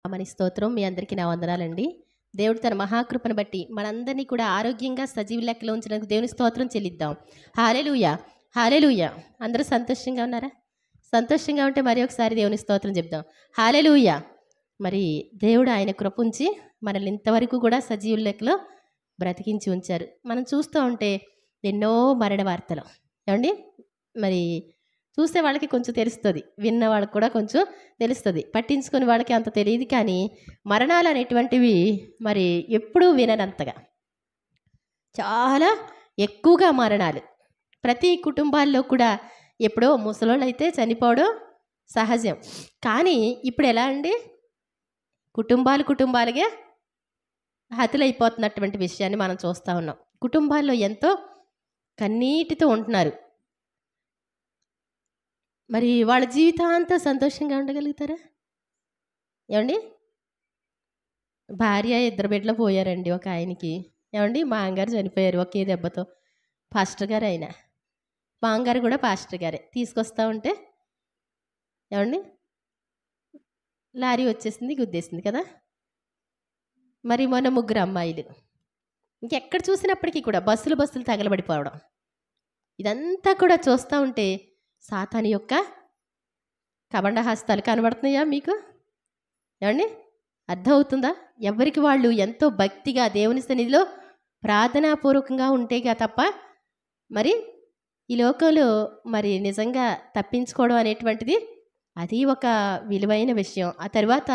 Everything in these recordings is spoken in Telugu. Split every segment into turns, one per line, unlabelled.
మన స్తోత్రం. మీ అందరికీ నా వందనాలండి. దేవుడు తన మహాకృపను బట్టి మనందరినీ కూడా ఆరోగ్యంగా సజీవ లెక్కలో ఉంచినందుకు దేవుని స్తోత్రం చెల్లిద్దాం. హల్లెలూయా, హల్లెలూయా. అందరూ సంతోషంగా ఉన్నారా? సంతోషంగా ఉంటే మరి ఒకసారి దేవుని స్తోత్రం చెప్దాం. హల్లెలూయా. మరి దేవుడు ఆయన కృప ఉంచి మనల్ని ఇంతవరకు కూడా సజీవ లెక్కలో బ్రతికించి ఉంచారు. మనం చూస్తూ ఉంటే ఎన్నో మరణ వార్తలు ఏమండి, మరి చూసే వాళ్ళకి కొంచెం తెలుస్తుంది, విన్న వాళ్ళకి కూడా కొంచెం తెలుస్తుంది, పట్టించుకునే వాళ్ళకి అంత తెలియదు. కానీ మరణాలు అనేటువంటివి మరి ఎప్పుడూ విననంతగా చాలా ఎక్కువగా మరణాలు ప్రతి కుటుంబాల్లో కూడా. ఎప్పుడో ముసలోళ్ళు అయితే చనిపోవడం సహజం. కానీ ఇప్పుడు ఎలా అండి, కుటుంబాలుగా హతులైపోతున్నటువంటి విషయాన్ని మనం చూస్తూ ఉన్నాం. కుటుంబాల్లో ఎంతో కన్నీటితో ఉంటున్నారు. మరి వాళ్ళ జీవితాంతా సంతోషంగా ఉండగలుగుతారా ఏమండి? భార్య 2 బిడ్డలు పోయారండి ఒక ఆయనకి. ఏమండి, మా అంగారు చనిపోయారు ఒకే దెబ్బతో. పాస్టర్ గారు ఆయన, మా అంగారు కూడా పాస్టర్ గారే. తీసుకొస్తా ఉంటే ఏమండి లారీ వచ్చేసింది, గుద్దేసింది కదా. మరి మొన్న 3 అమ్మాయిలు, ఇంకెక్కడ చూసినప్పటికీ కూడా బస్సులు తగలబడిపోవడం, ఇదంతా కూడా చూస్తూ ఉంటే సాతాను యొక్క కబండ హస్తాలు కనబడుతున్నాయా మీకు? ఏమండి, అర్థమవుతుందా? ఎవరికి వాళ్ళు ఎంతో భక్తిగా దేవుని సన్నిధిలో ప్రార్థనాపూర్వకంగా ఉంటేగా తప్ప మరి ఈ లోకంలో మరి నిజంగా తప్పించుకోవడం అనేటువంటిది అది ఒక విలువైన విషయం. ఆ తర్వాత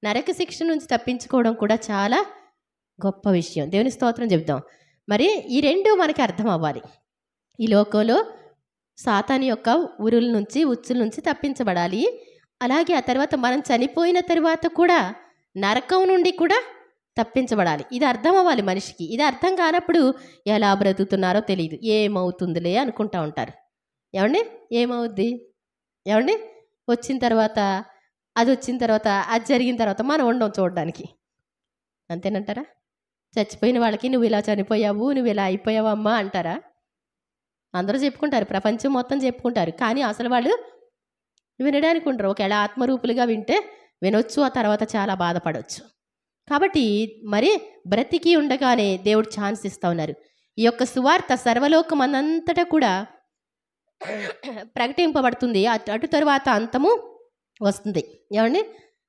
నరక శిక్ష నుంచి తప్పించుకోవడం కూడా చాలా గొప్ప విషయం. దేవుని స్తోత్రం చెప్దాం. మరి ఈ రెండు మనకి అర్థం అవ్వాలి. ఈ లోకంలో సాతాను యొక్క ఉరుల నుంచి ఉచ్చుల నుంచి తప్పించబడాలి. అలాగే ఆ తర్వాత మనం చనిపోయిన తర్వాత కూడా నరకం నుండి కూడా తప్పించబడాలి. ఇది అర్థం అవ్వాలి మనిషికి. ఇది అర్థం కానప్పుడు ఎలా బ్రతుకుతున్నారో తెలియదు. ఏమవుతుందిలే అనుకుంటా ఉంటారు. ఏమండి, ఏమవుద్ది? ఏమండి, వచ్చిన తర్వాత అది జరిగిన తర్వాత మనం ఉండం చూడడానికి. అంతేనంటారా? చచ్చిపోయిన వాళ్ళకి నువ్వు ఇలా చనిపోయావు, నువ్వు ఇలా అయిపోయావమ్మా అంటారా? అందరూ చెప్పుకుంటారు, ప్రపంచం మొత్తం చెప్పుకుంటారు. కానీ అసలు వాళ్ళు వినడానికి ఉండరు. ఒకవేళ ఆత్మరూపులుగా వింటే వినొచ్చు, ఆ తర్వాత చాలా బాధపడవచ్చు. కాబట్టి మరి బ్రతికి ఉండగానే దేవుడు ఛాన్స్ ఇస్తూ ఉన్నారు. ఈ యొక్క సువార్త సర్వలోకమనంతటా కూడా ప్రకటింపబడుతుంది. అటు తరువాత అంతము వస్తుంది. ఏమండి,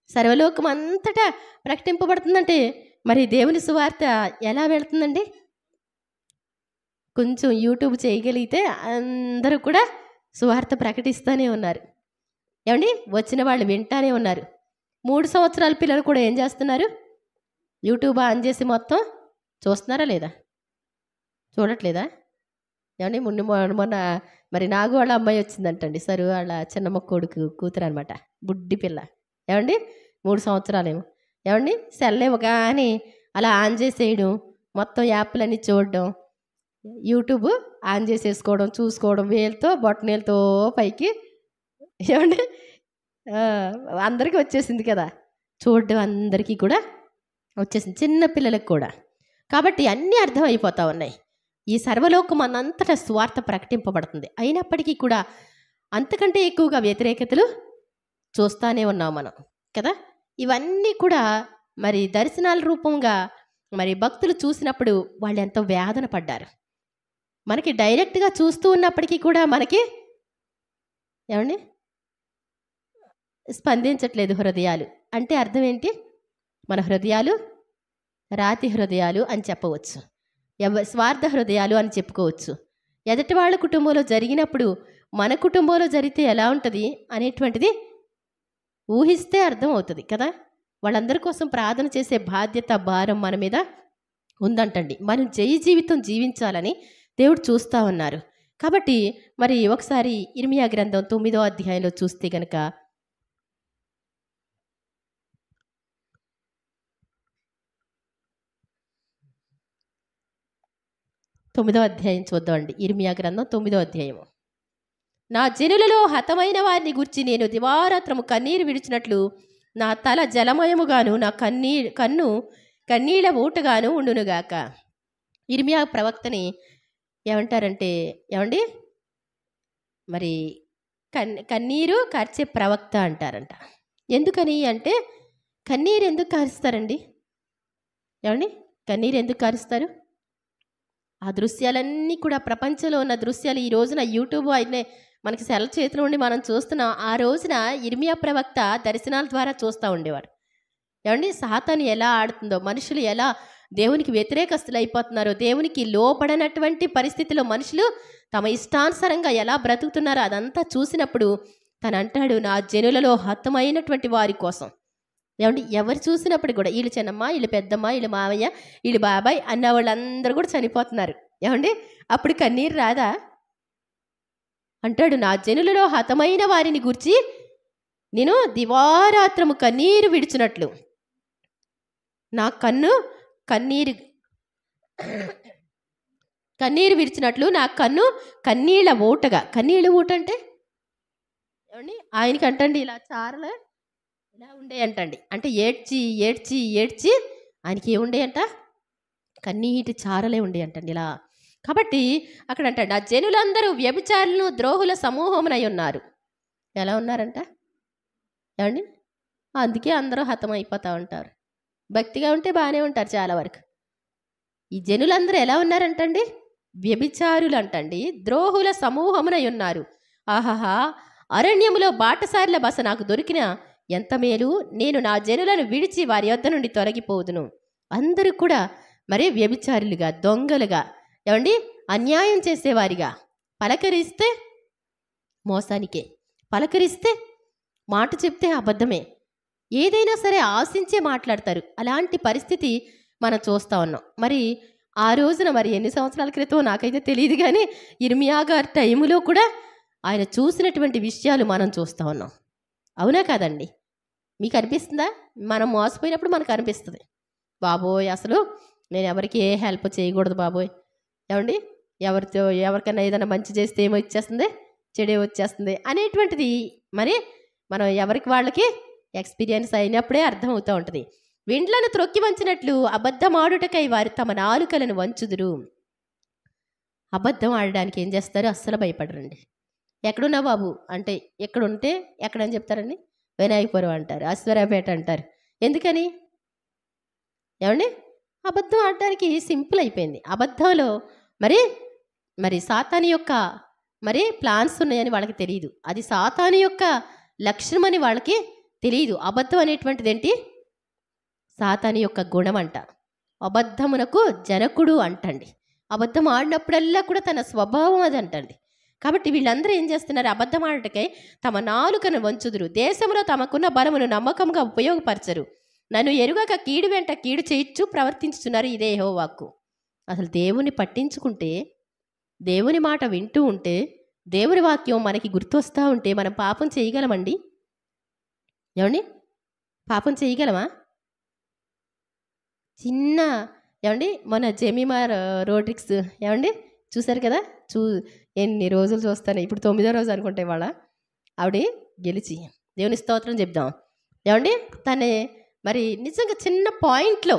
సర్వలోకం అంతటా ప్రకటింపబడుతుందంటే మరి దేవుని సువార్త ఎలా వెళుతుందండి? కొంచెం యూట్యూబ్ చేయగలిగితే అందరూ కూడా సువార్త ప్రకటిస్తూనే ఉన్నారు. ఏమండి, వచ్చిన వాళ్ళు వింటానే ఉన్నారు. 3 సంవత్సరాల పిల్లలు కూడా ఏం చేస్తున్నారు? యూట్యూబ్ ఆన్ చేసి మొత్తం చూస్తున్నారా లేదా? చూడట్లేదా? ఏమండి, మొన్న మరి నాగు వాళ్ళ అమ్మాయి వచ్చిందంటండి, సరు వాళ్ళ చిన్నమ్మ కొడుకు కూతురు అనమాట, బుడ్డి పిల్ల. ఏమండి, 3 సంవత్సరాలేమో. ఏమండి, సెల్లేమో కానీ అలా ఆన్ చేసేయడం, మొత్తం యాప్లన్నీ చూడడం, యూట్యూబ్ ఆన్ చేసేసుకోవడం, చూసుకోవడం, వేలుతో బొట్టనేలతో పైకి. ఏమండి, అందరికీ వచ్చేసింది కదా, చూడడం అందరికీ కూడా వచ్చేసింది, చిన్న పిల్లలకు కూడా. కాబట్టి అన్నీ అర్థమైపోతూ ఉన్నాయి. ఈ సర్వలోకం అనంతటా స్వార్థ ప్రకటింపబడుతుంది. అయినప్పటికీ కూడా అంతకంటే ఎక్కువగా వ్యతిరేకతలు చూస్తూనే ఉన్నాం మనం కదా. ఇవన్నీ కూడా మరి దర్శనాల రూపంగా మరి భక్తులు చూసినప్పుడు వాళ్ళు ఎంతో వేదన పడ్డారు. మనకి డైరెక్ట్గా చూస్తూ ఉన్నప్పటికీ కూడా మనకి ఏమండి స్పందించట్లేదు హృదయాలు. అంటే అర్థం ఏంటి? మన హృదయాలు రాతి హృదయాలు అని చెప్పవచ్చు, స్వార్థ హృదయాలు అని చెప్పుకోవచ్చు. ఎదటి వాళ్ళ కుటుంబంలో జరిగినప్పుడు మన కుటుంబంలో జరిగితే ఎలా ఉంటుంది అనేటువంటిది ఊహిస్తే అర్థం అవుతుంది కదా. వాళ్ళందరి కోసం ప్రార్థన చేసే బాధ్యత, భారం మన మీద ఉందంటండి. మనం జయ జీవితం జీవించాలని దేవుడు చూస్తూ ఉన్నారు. కాబట్టి మరి ఒకసారి ఇర్మియా గ్రంథం 9వ అధ్యాయంలో చూస్తే కనుక 9వ అధ్యాయం చూద్దామండి. ఇర్మియా గ్రంథం 9వ అధ్యాయము. నా జనులలో హతమైన వారిని గుర్చి నేను దివారాత్రము కన్నీరు విడిచినట్లు నా తల జలమయముగాను నా కన్ను కన్నీళ్ళ ఊటగాను ఉండునుగాక. ఇర్మియా ప్రవక్తని ఏమంటారంటే, ఏమండి మరి కన్నీరు కార్చే ప్రవక్త అంటారంట. ఎందుకని అంటే కన్నీరు ఎందుకు కారుస్తారండి? ఏమండి? కన్నీరు ఎందుకు కారుస్తారు? ఆ దృశ్యాలన్నీ కూడా, ప్రపంచంలో ఉన్న దృశ్యాలు ఈ రోజున యూట్యూబ్ అయితే మనకి సెల్ చేతిలో ఉండి మనం చూస్తున్నాం. ఆ రోజున ఇర్మియా ప్రవక్త దర్శనాల ద్వారా చూస్తూ ఉండేవాడు. ఏమండి? సాతాను ఎలా ఆడుతుందో, మనుషులు ఎలా దేవునికి వ్యతిరేకస్తులు అయిపోతున్నారో, దేవునికి లోపడనటువంటి పరిస్థితిలో మనుషులు తమ ఇష్టానుసారంగా ఎలా బ్రతుకుతున్నారో అదంతా చూసినప్పుడు తను అంటాడు, నా జనులలో హతమైనటువంటి వారి కోసం. ఏమండి? ఎవరు చూసినప్పుడు కూడా వీళ్ళు చిన్నమ్మ, వీళ్ళు పెద్దమ్మ, వీళ్ళు మావయ్య, వీళ్ళు బాబాయ్ అన్న వాళ్ళందరూ కూడా చనిపోతున్నారు. ఏమండి? అప్పుడు కన్నీరు రాదా? అంటాడు, నా జనులలో హతమైన వారిని గూర్చి నేను దివారాత్రము కన్నీరు విడిచినట్లు, నా కన్నీరు విడిచినట్లు నా కన్ను కన్నీళ్ళ ఊటగా. కన్నీళ్ళ ఊట అంటే ఏమండి? ఆయనకి అంటండి ఇలా చారలు ఇలా ఉండేయంటండి. అంటే ఏడ్చి ఏడ్చి ఏడ్చి ఆయనకి ఏముండేయంట? కన్నీటి చారలే ఉండేయంటండి ఇలా. కాబట్టి అక్కడ అంటండి, ఆ జనులందరూ వ్యభిచారులను ద్రోహుల సమూహమునై ఉన్నారు. ఎలా ఉన్నారంట? ఏమండి? అందుకే అందరూ హతమైపోతూ ఉంటారు. భక్తిగా ఉంటే బాగానే ఉంటారు చాలా వరకు. ఈ జనులందరూ ఎలా ఉన్నారంటండి? వ్యభిచారులు అంటండి, ద్రోహుల సమూహమునై ఉన్నారు. ఆహాహా, అరణ్యములో బాటసారుల బస నాకు దొరికిన ఎంత మేలు, నేను నా జనులను విడిచి వారి యొద్ద నుండి తొలగిపోదును. అందరూ కూడా మరే వ్యభిచారులుగా, దొంగలుగా, ఏమండి, అన్యాయం చేసేవారిగా, పలకరిస్తే మోసానికే, పలకరిస్తే మాట చెప్తే అబద్ధమే, ఏదైనా సరే ఆశించే మాట్లాడతారు. అలాంటి పరిస్థితి మనం చూస్తూ ఉన్నాం. మరి ఆ రోజున, మరి ఎన్ని సంవత్సరాల క్రితం నాకైతే తెలియదు, కానీ ఇర్మియా గారి టైములో కూడా ఆయన చూసినటువంటి విషయాలు మనం చూస్తూ ఉన్నాం. అవునా కాదండి? మీకు అనిపిస్తుందా? మనం మోసపోయినప్పుడు మనకు అనిపిస్తుంది, బాబోయ్ అసలు నేను ఎవరికి ఏ హెల్ప్ చేయకూడదు బాబోయ్. ఏమండి? ఎవరికైనా ఏదైనా మంచి చేస్తే ఏమో వచ్చేస్తుంది, చెడే వచ్చేస్తుంది అనేటువంటిది మరి మనం ఎవరికి వాళ్ళకి ఎక్స్పీరియన్స్ అయినప్పుడే అర్థమవుతూ ఉంటుంది. విండ్లను త్రొక్కి వంచినట్లు అబద్ధమాడుటకై వారు తమ నాలుకలను వంచుదురు. అబద్ధం ఆడడానికి ఏం చేస్తారు? అస్సలు భయపడరండి. ఎక్కడున్నా బాబు అంటే ఎక్కడుంటే ఎక్కడని చెప్తారండి? వినాయకపురం అంటారు, అశ్వరాపేట అంటారు. ఎందుకని? ఏమండి? అబద్ధం ఆడడానికి సింపుల్ అయిపోయింది. అబద్ధంలో మరి సాతాను యొక్క ప్లాన్స్ ఉన్నాయని వాళ్ళకి తెలియదు. అది సాతాను యొక్క లక్షణం అని వాళ్ళకి తెలియదు. అబద్ధం అనేటువంటిది ఏంటి? సాతాను యొక్క గుణం అంట. అబద్ధమునకు జనకుడు అంటండి. అబద్ధం ఆడినప్పుడల్లా కూడా తన స్వభావం అది అంటండి. కాబట్టి వీళ్ళందరూ ఏం చేస్తున్నారు? అబద్ధం ఆడటకై తమ నాలుకను వంచుదురు, దేశంలో తమకున్న బలమును నమ్మకంగా ఉపయోగపరచరు, నన్ను ఎరుగక కీడు వెంట కీడు చేయించు ప్రవర్తించుతున్నారు. ఇదే యెహోవా వాక్కు. అసలు దేవుని పట్టించుకుంటే, దేవుని మాట వింటూ ఉంటే, దేవుని వాక్యం మనకి గుర్తొస్తూ ఉంటే మనం పాపం చేయగలమండి? ఏమండి? పాపం చేయగలమా? చిన్న ఏమండి మన జెమిమా రోడ్రిక్స్ ఏమండి చూశారు కదా? ఎన్ని రోజులు చూస్తాను, ఇప్పుడు 9వ రోజు అనుకుంటే ఇవాళ ఆవిడ గెలిచి దేవుని స్తోత్రం చెప్దాం. ఏమండి? తనే మరి నిజంగా చిన్న పాయింట్లో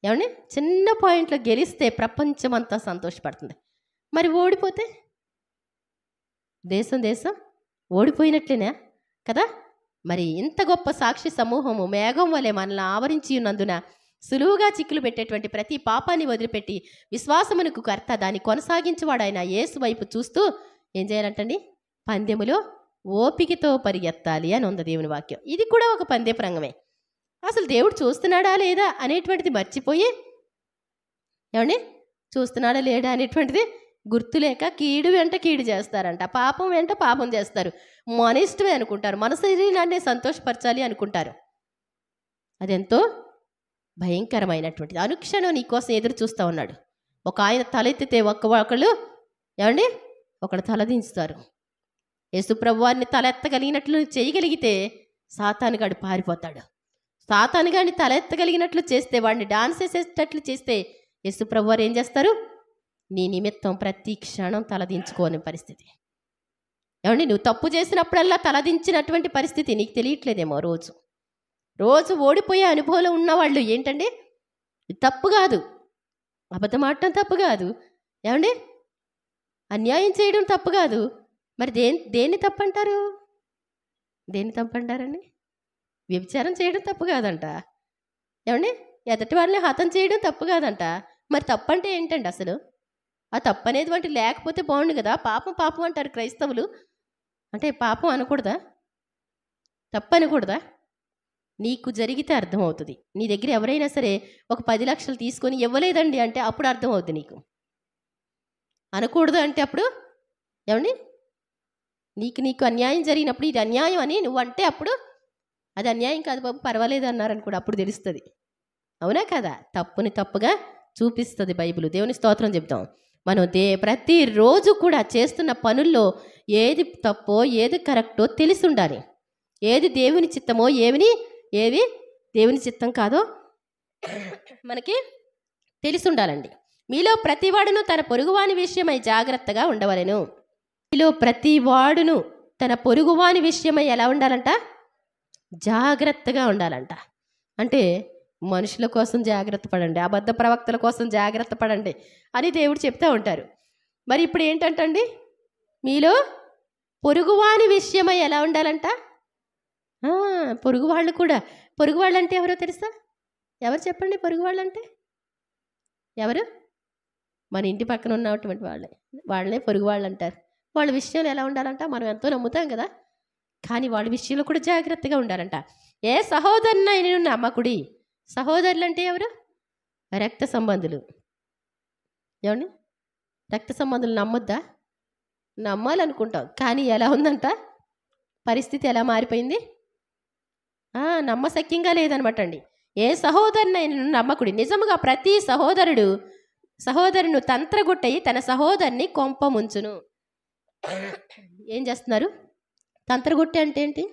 ఏమండి చిన్న పాయింట్లో గెలిస్తే ప్రపంచం అంతా సంతోషపడుతుంది. మరి ఓడిపోతే దేశం ఓడిపోయినట్లేనా కదా? మరి ఇంత గొప్ప సాక్షి సమూహము మేఘం వలె మనల్ని ఆవరించి ఉన్నందున సులువుగా చిక్కులు పెట్టేటువంటి ప్రతి పాపాన్ని వదిలిపెట్టి విశ్వాసమునకు కర్త దాన్ని కొనసాగించేవాడైన యేసు వైపు చూస్తూ ఏం చేయాలంటండి? పందెములో ఓపికతో పరిగెత్తాలి అని ఉంది దేవుని వాక్యం. ఇది కూడా ఒక పందెపు రంగమే. అసలు దేవుడు చూస్తున్నాడా లేదా అనేటువంటిది మర్చిపోయి ఏమండి చూస్తున్నాడా లేడా అనేటువంటిది గుర్తులేక కీడు వెంట కీడు చేస్తారంట, పాపం వెంట పాపం చేస్తారు. మన ఇష్టమే అనుకుంటారు, మన శరీరాన్ని సంతోషపరచాలి అనుకుంటారు. అదెంతో భయంకరమైనటువంటిది. అనుక్షణం నీకోసం ఎదురు చూస్తూ ఉన్నాడు. ఒక ఆయన తలెత్తితే ఒకళ్ళు ఏమండి ఒకడు తలదించుతారు. యేసుప్రభు వారిని తలెత్తగలిగినట్లు చేయగలిగితే సాతానుగాడు పారిపోతాడు. సాతానుగాడిని తలెత్తగలిగినట్లు చేస్తే, వాడిని డాన్స్ వేసేటట్లు చేస్తే యేసుప్రభు వారు ఏం చేస్తారు? నీ నిమిత్తం ప్రతి క్షణం తలదించుకోని పరిస్థితి. ఏమండి? నువ్వు తప్పు చేసినప్పుడల్లా తలదించినటువంటి పరిస్థితి నీకు తెలియట్లేదేమో. రోజు ఓడిపోయే అనుభవంలో ఉన్నవాళ్ళు ఏంటండి? తప్పు కాదు, అబద్ధం ఆడటం తప్పు కాదు, ఏమండి అన్యాయం చేయడం తప్పు కాదు. మరి దేన్ని తప్పు అంటారు? దేన్ని తప్పు అంటారండి? వ్యభిచారం చేయడం తప్పు కాదంట. ఏమండి? ఎదటి వాళ్ళని హతం చేయడం తప్పు కాదంట. మరి తప్పు అంటే ఏంటండి అసలు? ఆ తప్పు అనేది వంటి లేకపోతే బాగుండు కదా. పాపం పాపం అంటారు క్రైస్తవులు. అంటే పాపం అనకూడదా? తప్పు అనకూడదా? నీకు జరిగితే అర్థమవుతుంది. నీ దగ్గర ఎవరైనా సరే ఒక 10 లక్షలు తీసుకొని ఇవ్వలేదండి అంటే అప్పుడు అర్థమవుతుంది నీకు. అనకూడదు అంటే అప్పుడు ఏమండి, నీకు అన్యాయం జరిగినప్పుడు ఇది అన్యాయం అని నువ్వు అంటే అప్పుడు అది అన్యాయం కాదు బాబు, పర్వాలేదు అన్నారని కూడా అప్పుడు తెలుస్తుంది. అవునా కదా? తప్పుని తప్పుగా చూపిస్తుంది బైబిల్. దేవుని స్తోత్రం చెప్తాం. మనం ప్రతిరోజు కూడా చేస్తున్న పనుల్లో ఏది తప్పో ఏది కరెక్టో తెలిసి ఉండాలి. ఏది దేవుని చిత్తమో ఏవి దేవుని చిత్తం కాదో మనకి తెలిసి ఉండాలండి. మీలో ప్రతివాడును తన పొరుగువాని విషయమై జాగ్రత్తగా ఉండవలెను. మీలో ప్రతివాడును తన పొరుగువాని విషయమై ఎలా ఉండాలంట? జాగ్రత్తగా ఉండాలంట. అంటే మనుషుల కోసం జాగ్రత్త పడండి, అబద్ధ ప్రవక్తల కోసం జాగ్రత్త పడండి అని దేవుడు చెప్తూ ఉంటారు. మరి ఇప్పుడు ఏంటంటండి, మీలో పొరుగువాని విషయమై ఎలా ఉండాలంట? పొరుగు వాళ్ళు కూడా. పొరుగు వాళ్ళు అంటే ఎవరో తెలుసా? ఎవరు చెప్పండి? పొరుగు వాళ్ళు అంటే ఎవరు? మన ఇంటి పక్కన ఉన్నటువంటి వాళ్ళనే పొరుగు వాళ్ళు అంటారు. వాళ్ళ విషయంలో ఎలా ఉండాలంట? మనం ఎంతో నమ్ముతాం కదా, కానీ వాళ్ళ విషయంలో కూడా జాగ్రత్తగా ఉండాలంట. ఏ సహోదరునైనా నమ్మకుడి. సహోదరులు అంటే ఎవరు? రక్త సంబంధులు. ఏమండి? రక్త సంబంధులు నమ్మొద్దా? నమ్మాలనుకుంటాం, కానీ ఎలా ఉందంట పరిస్థితి? ఎలా మారిపోయింది? నమ్మశక్యంగా లేదనమాట అండి. ఏ సహోదరునైనా నమ్మకుడి. నిజముగా ప్రతి సహోదరును తంత్రగుట్టయి తన సహోదరుని కొంప ముంచును. ఏం చేస్తున్నారు? తంత్రగుట్టె అంటే ఏంటి?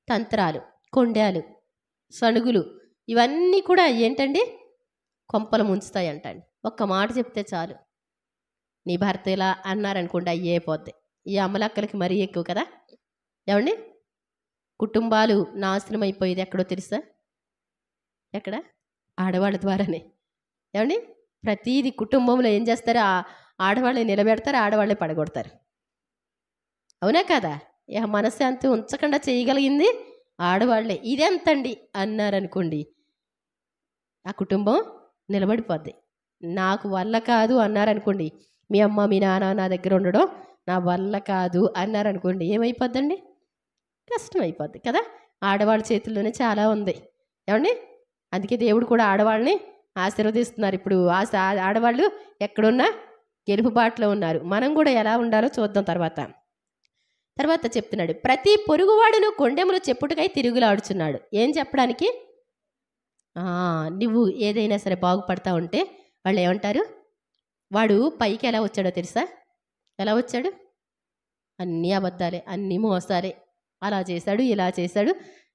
తంత్రాలు, కొండాలు, సణుగులు ఇవన్నీ కూడా ఏంటండి? కొంపలు ముంచుతాయి అంటండి. ఒక్క మాట చెప్తే చాలు, నీ భర్త ఇలా అన్నారనుకోండి అయ్యే పోద్ది. ఈ అమ్మలక్కలకి మరీ ఎక్కువ కదా. ఏమండి? కుటుంబాలు నాశనం అయిపోయేది ఎక్కడో తెలుసా? ఎక్కడ? ఆడవాళ్ళ ద్వారానే. ఏమండి? ప్రతీది కుటుంబంలో ఏం చేస్తారు? ఆడవాళ్ళే నిలబెడతారు, ఆడవాళ్ళే పడగొడతారు. అవునా కదా? మనశ్శాంతి ఉంచకుండా చేయగలిగింది ఆడవాళ్లే. ఇదెంతండి అన్నారనుకోండి, ఆ కుటుంబం నిలబడిపోద్ది. నాకు వల్ల కాదు అన్నారనుకోండి, మీ అమ్మ మీ నాన్న నా దగ్గర ఉండడం నా వల్ల కాదు అన్నారనుకోండి, ఏమైపోద్దండి? కష్టం అయిపోద్ది కదా. ఆడవాళ్ళ చేతుల్లోనే చాలా ఉంది. ఏమండి? అందుకే దేవుడు కూడా ఆడవాళ్ళని ఆశీర్వదిస్తున్నారు. ఇప్పుడు ఆడవాళ్ళు ఎక్కడున్నా గెలుపు బాటలో ఉన్నారు. మనం కూడా ఎలా ఉండాలో చూద్దాం తర్వాత చెప్తున్నాడు. ప్రతి పొరుగువాడును కొండెములు చెప్పుటకై తిరుగులాడుచున్నాడు. ఏం చెప్పడానికి? నువ్వు ఏదైనా సరే బాగుపడతా ఉంటే వాళ్ళు ఏమంటారు? వాడు పైకి ఎలా వచ్చాడో తెలుసా? ఎలా వచ్చాడు? అన్నీ అబద్ధాలే, అన్నీ మోసాలే, అలా చేశాడు ఇలా చేశాడు,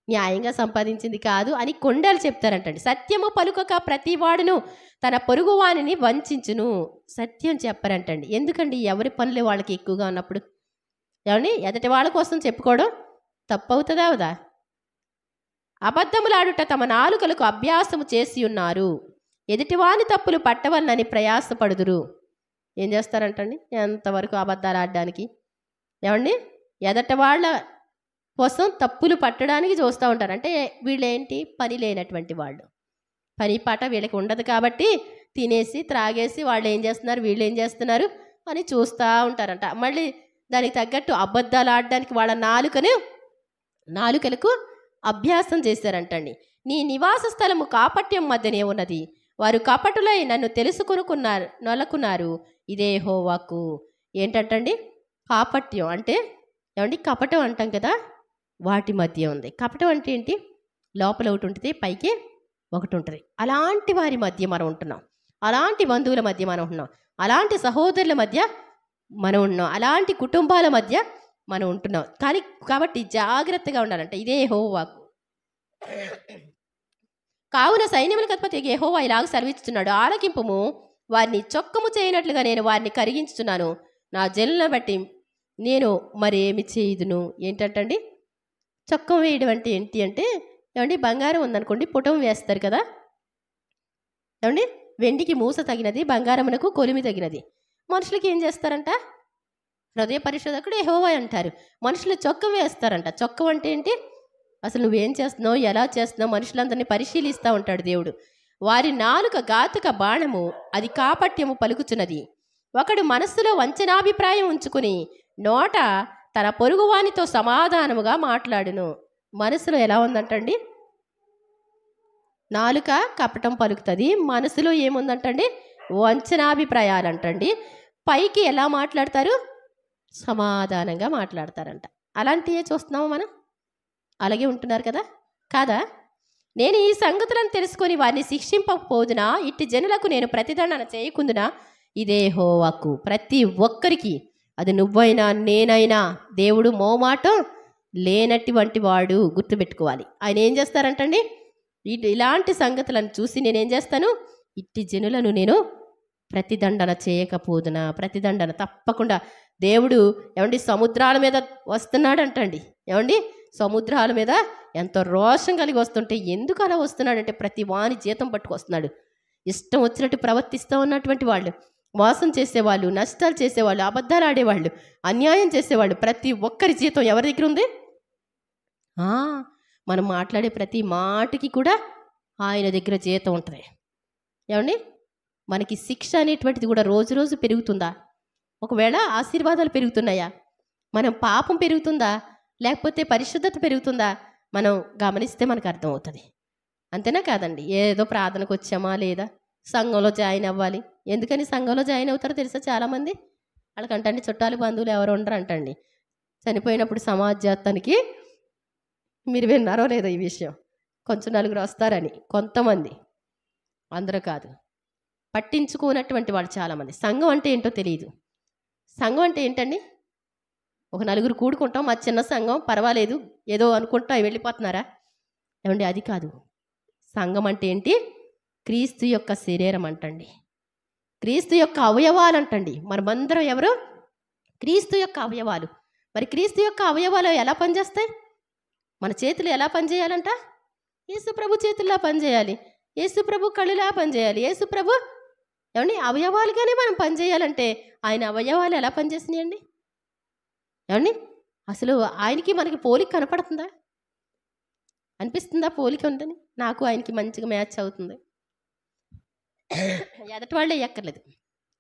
న్యాయంగా సంపాదించింది కాదు అని కొండలు చెప్తారంటండి. సత్యము పలుకక ప్రతివాడును తన పొరుగువానిని వంచును. సత్యం చెప్పరంటండి. ఎందుకండి? ఎవరి పనులే వాళ్ళకి ఎక్కువగా ఉన్నప్పుడు ఏమండి? ఎదటి వాళ్ళ కోసం చెప్పుకోవడం తప్పు అవుతుందా అవదా? అబద్ధములాడుట తమ నాలుకలకు అభ్యాసము చేసి ఉన్నారు. ఎదుటివాని తప్పులు పట్టవలనని ప్రయాసపడుదురు. ఏం చేస్తారంటండి? ఎంతవరకు అబద్ధాలు ఆడడానికి. ఏమండి? ఎదటి వాళ్ళ కోసం తప్పులు పట్టడానికి చూస్తూ ఉంటారు. అంటే వీళ్ళేంటి? పని లేనటువంటి వాళ్ళు. పని పాట వీళ్ళకి ఉండదు కాబట్టి తినేసి త్రాగేసి వాళ్ళు ఏం చేస్తున్నారు, వీళ్ళు ఏం చేస్తున్నారు అని చూస్తూ ఉంటారంట. మళ్ళీ దానికి తగ్గట్టు అబద్ధాలు ఆడడానికి వాళ్ళ నాలుకలకు అభ్యాసం చేశారంటండి. నీ నివాస స్థలము కాపట్యం మధ్యనే ఉన్నది, వారు కపటులై నన్ను నొలకున్నారు. ఇదే యెహోవాకు. ఏంటంటండి? కాపట్యం అంటే ఏమండి? కపటం అంటాం కదా, వాటి మధ్య ఉంది. కపటం అంటే ఏంటి? లోపల ఒకటి ఉంటుంది, పైకి ఒకటి ఉంటుంది. అలాంటి వారి మధ్య మనం ఉంటున్నాం. అలాంటి బంధువుల మధ్య మనం ఉంటున్నాం. అలాంటి సహోదరుల మధ్య మనం ఉన్నాం. అలాంటి కుటుంబాల మధ్య మనం ఉంటున్నాం. కాబట్టి జాగ్రత్తగా ఉండాలంట. ఇదే యెహోవాకు. కావున సైన్యములకు అధిపతి యెహోవా ఇలాగ సెలవిస్తున్నాడు, ఆలకింపుము, వారిని చొక్కము చేయనట్లుగా నేను వారిని కరిగించుతున్నాను. నా జనులను బట్టి నేను మరేమి చేయుదును. ఏంటంటండి? చొక్కం వేయడం అంటే ఏంటి అంటే ఏమండి? బంగారం ఉందనుకోండి, పుటం వేస్తారు కదా. ఏమండి? వెండికి మూస తగినది, బంగారమునకు కొలిమి తగినది. మనుషులకి ఏం చేస్తారంట? హృదయ పరిశోధకుడు యెహోవా అంటారు. మనుషులు చొక్కం వేస్తారంట. చొక్కం అంటే ఏంటి? అసలు నువ్వేం చేస్తున్నావు, ఎలా చేస్తున్నావు, మనుషులందరినీ పరిశీలిస్తూ ఉంటాడు దేవుడు. వారి నాలుక ఘాతుక బాణము, అది కాపట్యము పలుకుచున్నది. ఒకడు మనస్సులో వంచనాభిప్రాయం ఉంచుకుని నోట తన పొరుగువానితో సమాధానముగా మాట్లాడును. మనసులో ఎలా ఉందంటండి? నాలుక కపటం పలుకుతుంది, మనసులో ఏముందంటండి? వంచనాభిప్రాయాలంటండి. పైకి ఎలా మాట్లాడతారు? సమాధానంగా మాట్లాడతారంట. అలాంటివే చూస్తున్నాము మనం. అలాగే ఉంటున్నారు కదా, కాదా? నేను ఈ సంగతులను తెలుసుకొని వారిని శిక్షింపకపోదునా, ఇట్టి జనులకు నేను ప్రతిదండన చేయకుందునా, ఇదే యెహోవాకు. ప్రతి ఒక్కరికి, అది నువ్వైనా నేనైనా, దేవుడు మోమాటం లేనటువంటి వాడు. గుర్తుపెట్టుకోవాలి. ఆయన ఏం చేస్తారంటండి? ఇలాంటి సంగతులను చూసి నేనేం చేస్తాను? ఇట్టి జనులను నేను ప్రతిదండన చేయకపోదునా. ప్రతిదండన తప్పకుండా దేవుడు ఏమండి సముద్రాల మీద వస్తున్నాడు అంటండి. ఏమండి సముద్రాల మీద ఎంతో రోషం కలిగి వస్తుంటే ఎందుకు అలా వస్తున్నాడంటే ప్రతి వాని జీతం పట్టుకొస్తున్నాడు. ఇష్టం వచ్చినట్టు ప్రవర్తిస్తూ ఉన్నటువంటి వాళ్ళు, మోసం చేసేవాళ్ళు, నష్టాలు చేసేవాళ్ళు, అబద్ధాలు ఆడేవాళ్ళు, అన్యాయం చేసేవాళ్ళు, ప్రతి ఒక్కరి జీతం ఎవరి దగ్గర ఉంది? మనం మాట్లాడే ప్రతి మాటకి కూడా ఆయన దగ్గర జీతం ఉంటుంది. ఏమండి మనకి శిక్ష అనేటువంటిది కూడా రోజు రోజు పెరుగుతుందా? ఒకవేళ ఆశీర్వాదాలు పెరుగుతున్నాయా? మనం పాపం పెరుగుతుందా లేకపోతే పరిశుద్ధత పెరుగుతుందా? మనం గమనిస్తే మనకు అర్థమవుతుంది. అంతేనా కాదండి? ఏదో ప్రార్థనకు వచ్చామా లేదా, సంఘంలో జాయిన్ అవ్వాలి. ఎందుకని సంఘంలో జాయిన్ అవుతారో తెలుసా? చాలామంది వాళ్ళకంటండి చుట్టాలు బంధువులు ఎవరు ఉండరు అంటండి. చనిపోయినప్పుడు సమాజాతానికి మీరు విన్నారో లేదో ఈ విషయం? కొంచెం నలుగురు వస్తారని, కొంతమంది, అందరూ కాదు. పట్టించుకోనటువంటి వాళ్ళు చాలామంది. సంఘం అంటే ఏంటో తెలియదు. సంఘం అంటే ఏంటండి? ఒక నలుగురు కూడుకుంటాం, మా చిన్న సంఘం పర్వాలేదు ఏదో అనుకుంటా వెళ్ళిపోతున్నారా? ఏమండి అది కాదు. సంఘం అంటే ఏంటి? క్రీస్తు యొక్క శరీరం అంటండి, క్రీస్తు యొక్క అవయవాలు అంటండి. మనమందరం ఎవరు? క్రీస్తు యొక్క అవయవాలు. మరి క్రీస్తు యొక్క అవయవాలు ఎలా పనిచేస్తాయి? మన చేతులు ఎలా పనిచేయాలంట? యేసు ప్రభు చేతుల్లా పనిచేయాలి, యేసు ప్రభు కళ్ళులా పనిచేయాలి. యేసు ప్రభు ఏమండి అవయవాలుగానే మనం పనిచేయాలంటే ఆయన అవయవాలు ఎలా పనిచేస్తున్నాయండి? ఏమండి అసలు ఆయనకి మనకి పోలిక కనపడుతుందా? అనిపిస్తుందా పోలిక ఉందని? నాకు ఆయనకి మంచిగా మ్యాచ్ అవుతుంది. ఎదటి వాళ్ళే ఎక్కర్లేదు,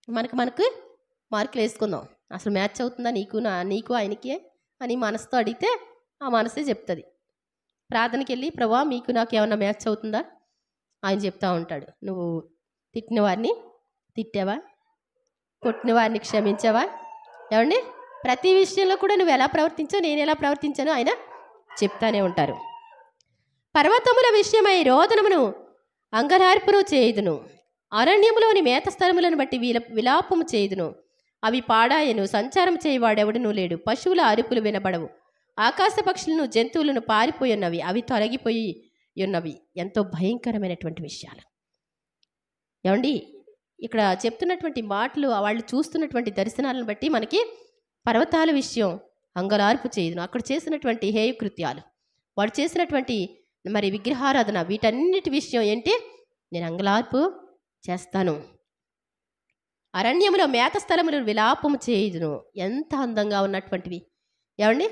మనకు మార్కులు వేసుకుందాం. అసలు మ్యాచ్ అవుతుందా నీకు ఆయనకి అని మనసుతో అడిగితే ఆ మనసే చెప్తుంది. ప్రార్థనకి వెళ్ళి ప్రభువా మీకు నాకు ఏమన్నా మ్యాచ్ అవుతుందా? ఆయన చెప్తా ఉంటాడు. నువ్వు తిట్టిన వారిని తిట్టావా, కొట్టిన వారిని క్షమించావా? ఏమండి ప్రతి విషయంలో కూడా నువ్వు ఎలా ప్రవర్తించావు, నేను ఎలా ప్రవర్తించానో ఆయన చెప్తానే ఉంటారు. పర్వతముల విషయమై రోదనమును అంగలార్పును చేయుదును, అరణ్యములోని మేత స్థలములను బట్టి విలాపము చేయుదును. అవి పాడాయను, సంచారం చేయవాడెవడునూ లేడు. పశువుల అరుపులు వినబడవు, ఆకాశ పక్షులను జంతువులను పారిపోయి ఉన్నవి, అవి తొలగిపోయి ఉన్నవి. ఎంతో భయంకరమైనటువంటి విషయాలు. ఏమండి ఇక్కడ చెప్తున్నటువంటి మాటలు, వాళ్ళు చూస్తున్నటువంటి దర్శనాలను బట్టి మనకి పర్వతాల విషయం అంగలార్పు చేయుదును. అక్కడ చేసినటువంటి హేయకృత్యాలు, వాడు చేసినటువంటి మరి విగ్రహారాధన, వీటన్నిటి విషయం ఏంటి? నేను అంగలార్పు చేస్తాను. అరణ్యములో మేత స్థలములు విలాపము చేయుదును. ఎంత అందంగా ఉన్నటువంటివి. ఏమండి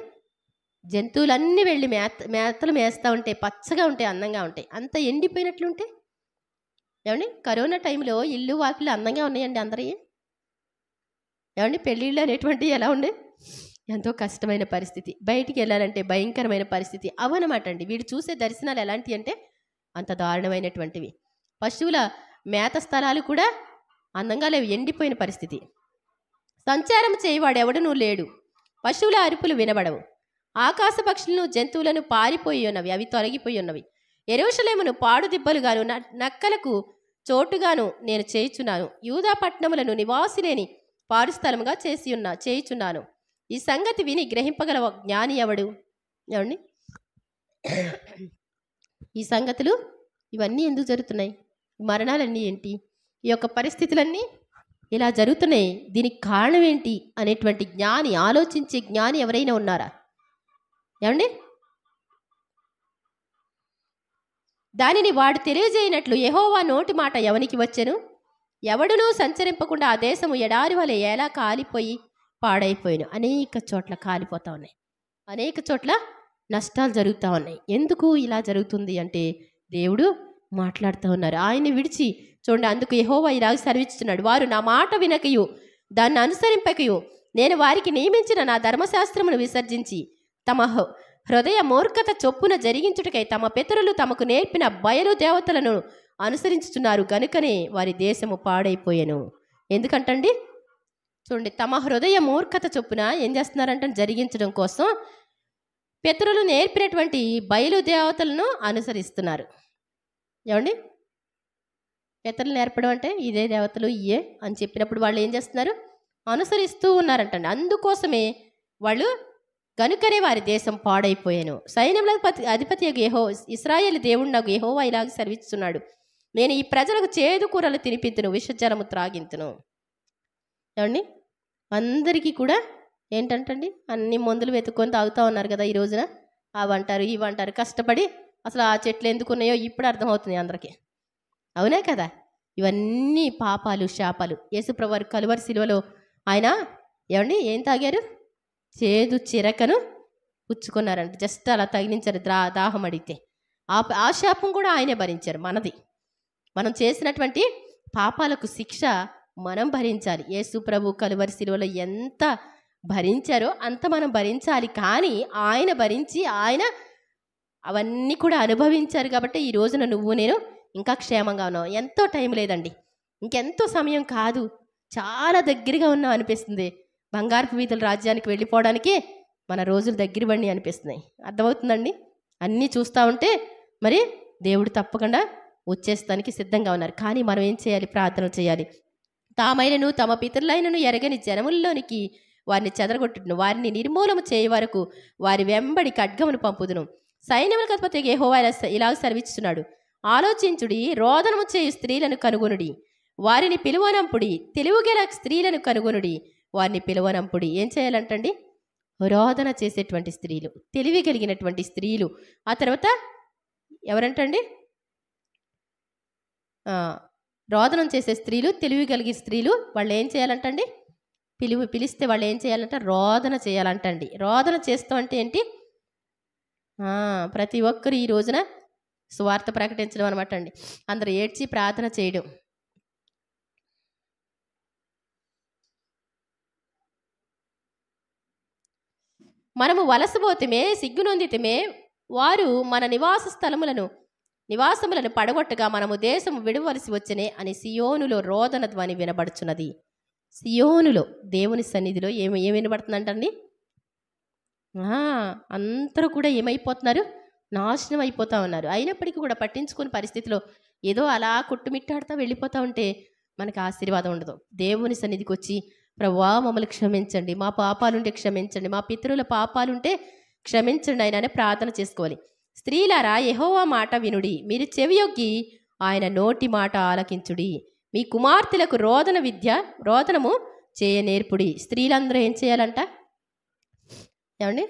జంతువులన్నీ వెళ్ళి మేతలు మేస్తూ ఉంటే పచ్చగా ఉంటాయి, అందంగా ఉంటాయి. అంత ఎండిపోయినట్లుంటే ఏమండి కరోనా టైంలో ఇల్లు వాకిళ్ళు అందంగా ఉన్నాయండి అందరి. ఏమండి పెళ్ళిళ్ళు అనేటువంటివి ఎలా ఉండే? ఎంతో కష్టమైన పరిస్థితి, బయటికి వెళ్ళాలంటే భయంకరమైన పరిస్థితి. అవన్నమాట అండి వీడు చూసే దర్శనాలు ఎలాంటివి అంటే అంత దారుణమైనటువంటివి. పశువుల మేత స్థలాలు కూడా అందంగా లేవు, ఎండిపోయిన పరిస్థితి. సంచారం చేయవాడు ఎవడునూ లేడు, పశువుల అరుపులు వినబడవు, ఆకాశ పక్షులను జంతువులను పారిపోయి ఉన్నవి, అవి తొలగిపోయి ఉన్నవి. యెరూషలేమును పాడుదిబ్బలుగాను నక్కలకు చోటుగాను నేను చేయుచున్నాను, యూదా పట్టణములను నివాసిలేని పారుస్థలముగా చేయుచున్నాను. ఈ సంగతి విని గ్రహింపగల జ్ఞాని ఎవడు? ఏమండి ఈ సంగతులు ఇవన్నీ ఎందుకు జరుగుతున్నాయి? మరణాలన్నీ ఏంటి? ఈ యొక్క పరిస్థితులన్నీ ఇలా జరుగుతున్నాయి, దీనికి కారణం ఏంటి అనేటువంటి జ్ఞాని, ఆలోచించే జ్ఞాని ఎవరైనా ఉన్నారా? ఏమండి దానిని వాడు తెలియజేయనట్లు యెహోవా నోటి మాట ఎవనికి వచ్చెను? ఎవడునూ సంచరింపకుండా ఆ దేశము ఎడారి వలె ఎలా కాలిపోయి పాడైపోయిను. అనేక చోట్ల కాలిపోతా ఉన్నాయి, అనేక చోట్ల నష్టాలు జరుగుతూ ఉన్నాయి. ఎందుకు ఇలా జరుగుతుంది అంటే దేవుడు మాట్లాడుతూ ఉన్నారు. ఆయన్ని విడిచి చూడండి, అందుకు యెహోవా ఇలాగ సెలవిస్తున్నాడు, వారు నా మాట వినకయు దాన్ని అనుసరింపకయు నేను వారికి నియమించిన నా ధర్మశాస్త్రమును విసర్జించి తమ హృదయ మూర్ఖత చొప్పున జరిగించుటకై తమ పితరులు తమకు నేర్పిన బయలు దేవతలను అనుసరించుతున్నారు గనుకనే వారి దేశము పాడైపోయాను. ఎందుకంటండి చూడండి, తమ హృదయ మూర్ఖత చొప్పున ఏం చేస్తున్నారంటే జరిగించడం కోసం పితరులు నేర్పినటువంటి బయలు దేవతలను అనుసరిస్తున్నారు. ఏమండి, పితరులు నేర్పడం అంటే ఇదే దేవతలు ఇయే అని చెప్పినప్పుడు వాళ్ళు ఏం చేస్తున్నారు, అనుసరిస్తూ ఉన్నారంటండి. అందుకోసమే వాళ్ళు గనుకనే వారి దేశం పాడైపోయాను. సైన్యముల అధిపతి ఇశ్రాయేలు దేవుడు నాకు యెహోవా ఇలాగ సెలవిస్తున్నాడు, నేను ఈ ప్రజలకు చేదు కూరలు తినిపింతును, విషజలము త్రాగింతును. ఏమండి, అందరికీ కూడా ఏంటంటండి అన్ని మందులు వెతుక్కొని తాగుతూ ఉన్నారు కదా ఈ రోజున. అవంటారు ఇవంటారు, కష్టపడి అసలు ఆ చెట్లు ఎందుకు ఉన్నాయో ఇప్పుడు అర్థమవుతుంది అందరికీ. అవునే కదా, ఇవన్నీ పాపాలు శాపాలు. యేసుప్రభువారు కలువరి శిలువలో ఆయన ఏమండి ఏం తాగారు, చేదు చిరకను పుచ్చుకున్నారంట. జస్ట్ అలా తగిలించారు దాహం అడిగితే. ఆ శాపం కూడా ఆయనే భరించారు. మనం చేసినటువంటి పాపాలకు శిక్ష మనం భరించాలి. యేసు ప్రభు కలువరి శిలువలో ఎంత భరించారో అంత మనం భరించాలి. కానీ ఆయన భరించి ఆయన అవన్నీ కూడా అనుభవించారు కాబట్టి ఈ రోజున నువ్వు నేను ఇంకా క్షేమంగా ఉన్నావు. ఎంతో టైం లేదండి, ఇంకెంతో సమయం కాదు, చాలా దగ్గరగా ఉన్నాం అనిపిస్తుంది. బంగారపు వీధుల రాజ్యానికి వెళ్ళిపోవడానికి మన రోజులు దగ్గర పడి అనిపిస్తున్నాయి. అర్థమవుతుందండి? అన్నీ చూస్తూ ఉంటే మరి దేవుడు తప్పకుండా వచ్చేస్తానికి సిద్ధంగా ఉన్నారు. కానీ మనం ఏం చేయాలి, ప్రార్థన చేయాలి. తామైనను తమ పితరులైనను ఎరగని జనముల్లోనికి వారిని చెదరగొట్టును, వారిని నిర్మూలన చేయ వరకు వారి వెంబడి ఖడ్గమును పంపుదును. సైన్యములకు అధిపతి యెహోవా ఇలాగ సెలవిస్తున్నాడు, ఆలోచించుడి, రోదనము చేయు స్త్రీలను కనుగొనుడి, వారిని పిలువనంపుడి, తెలివిగల స్త్రీలను కనుగొనుడి, వారిని పిలువనంపుడి. ఏం చేయాలంటండి, రోదన చేసేటువంటి స్త్రీలు, తెలివి కలిగినటువంటి స్త్రీలు. ఆ తర్వాత ఎవరంటండి, రోదనం చేసే స్త్రీలు, తెలివి కలిగే స్త్రీలు. వాళ్ళు ఏం చేయాలంటండి, పిలిస్తే వాళ్ళు ఏం చేయాలంట, రోదన చేయాలంటండి. రోదన చేస్తూ అంటే ఏంటి, ప్రతి ఒక్కరు ఈ రోజున సువార్త ప్రకటించడం అనమాట అండి. అందరూ ఏడ్చి ప్రార్థన చేయడం. మనము వలసపోతమే సిగ్గునొందితమే, వారు మన నివాసములను పడగొట్టగా మనము దేశము విడవలసి వచ్చనే అని సియోనులో రోదన ధ్వని వినబడుచున్నది. సియోనులో దేవుని సన్నిధిలో ఏమి వినబడుతుందంటండి, అందరూ కూడా ఏమైపోతున్నారు, నాశనం అయిపోతూ ఉన్నారు. అయినప్పటికీ కూడా పట్టించుకునే పరిస్థితిలో ఏదో అలా కొట్టుమిట్టాడుతూ వెళ్ళిపోతూ ఉంటే మనకు ఆశీర్వాదం ఉండదు. దేవుని సన్నిధికి వచ్చి, ప్రభువా మమ్మల్ని క్షమించండి, మా పాపాలుంటే క్షమించండి, మా పితరుల పాపాలుంటే క్షమించండి ఆయన అని ప్రార్థన చేసుకోవాలి. స్త్రీలారా యెహోవా మాట వినుడి, మీరు చెవియొగ్గి ఆయన నోటి మాట ఆలకించుడి, మీ కుమార్తెలకు రోదనము చేయ నేర్పుడి. స్త్రీలందరూ ఏం చేయాలంట ఏమండి,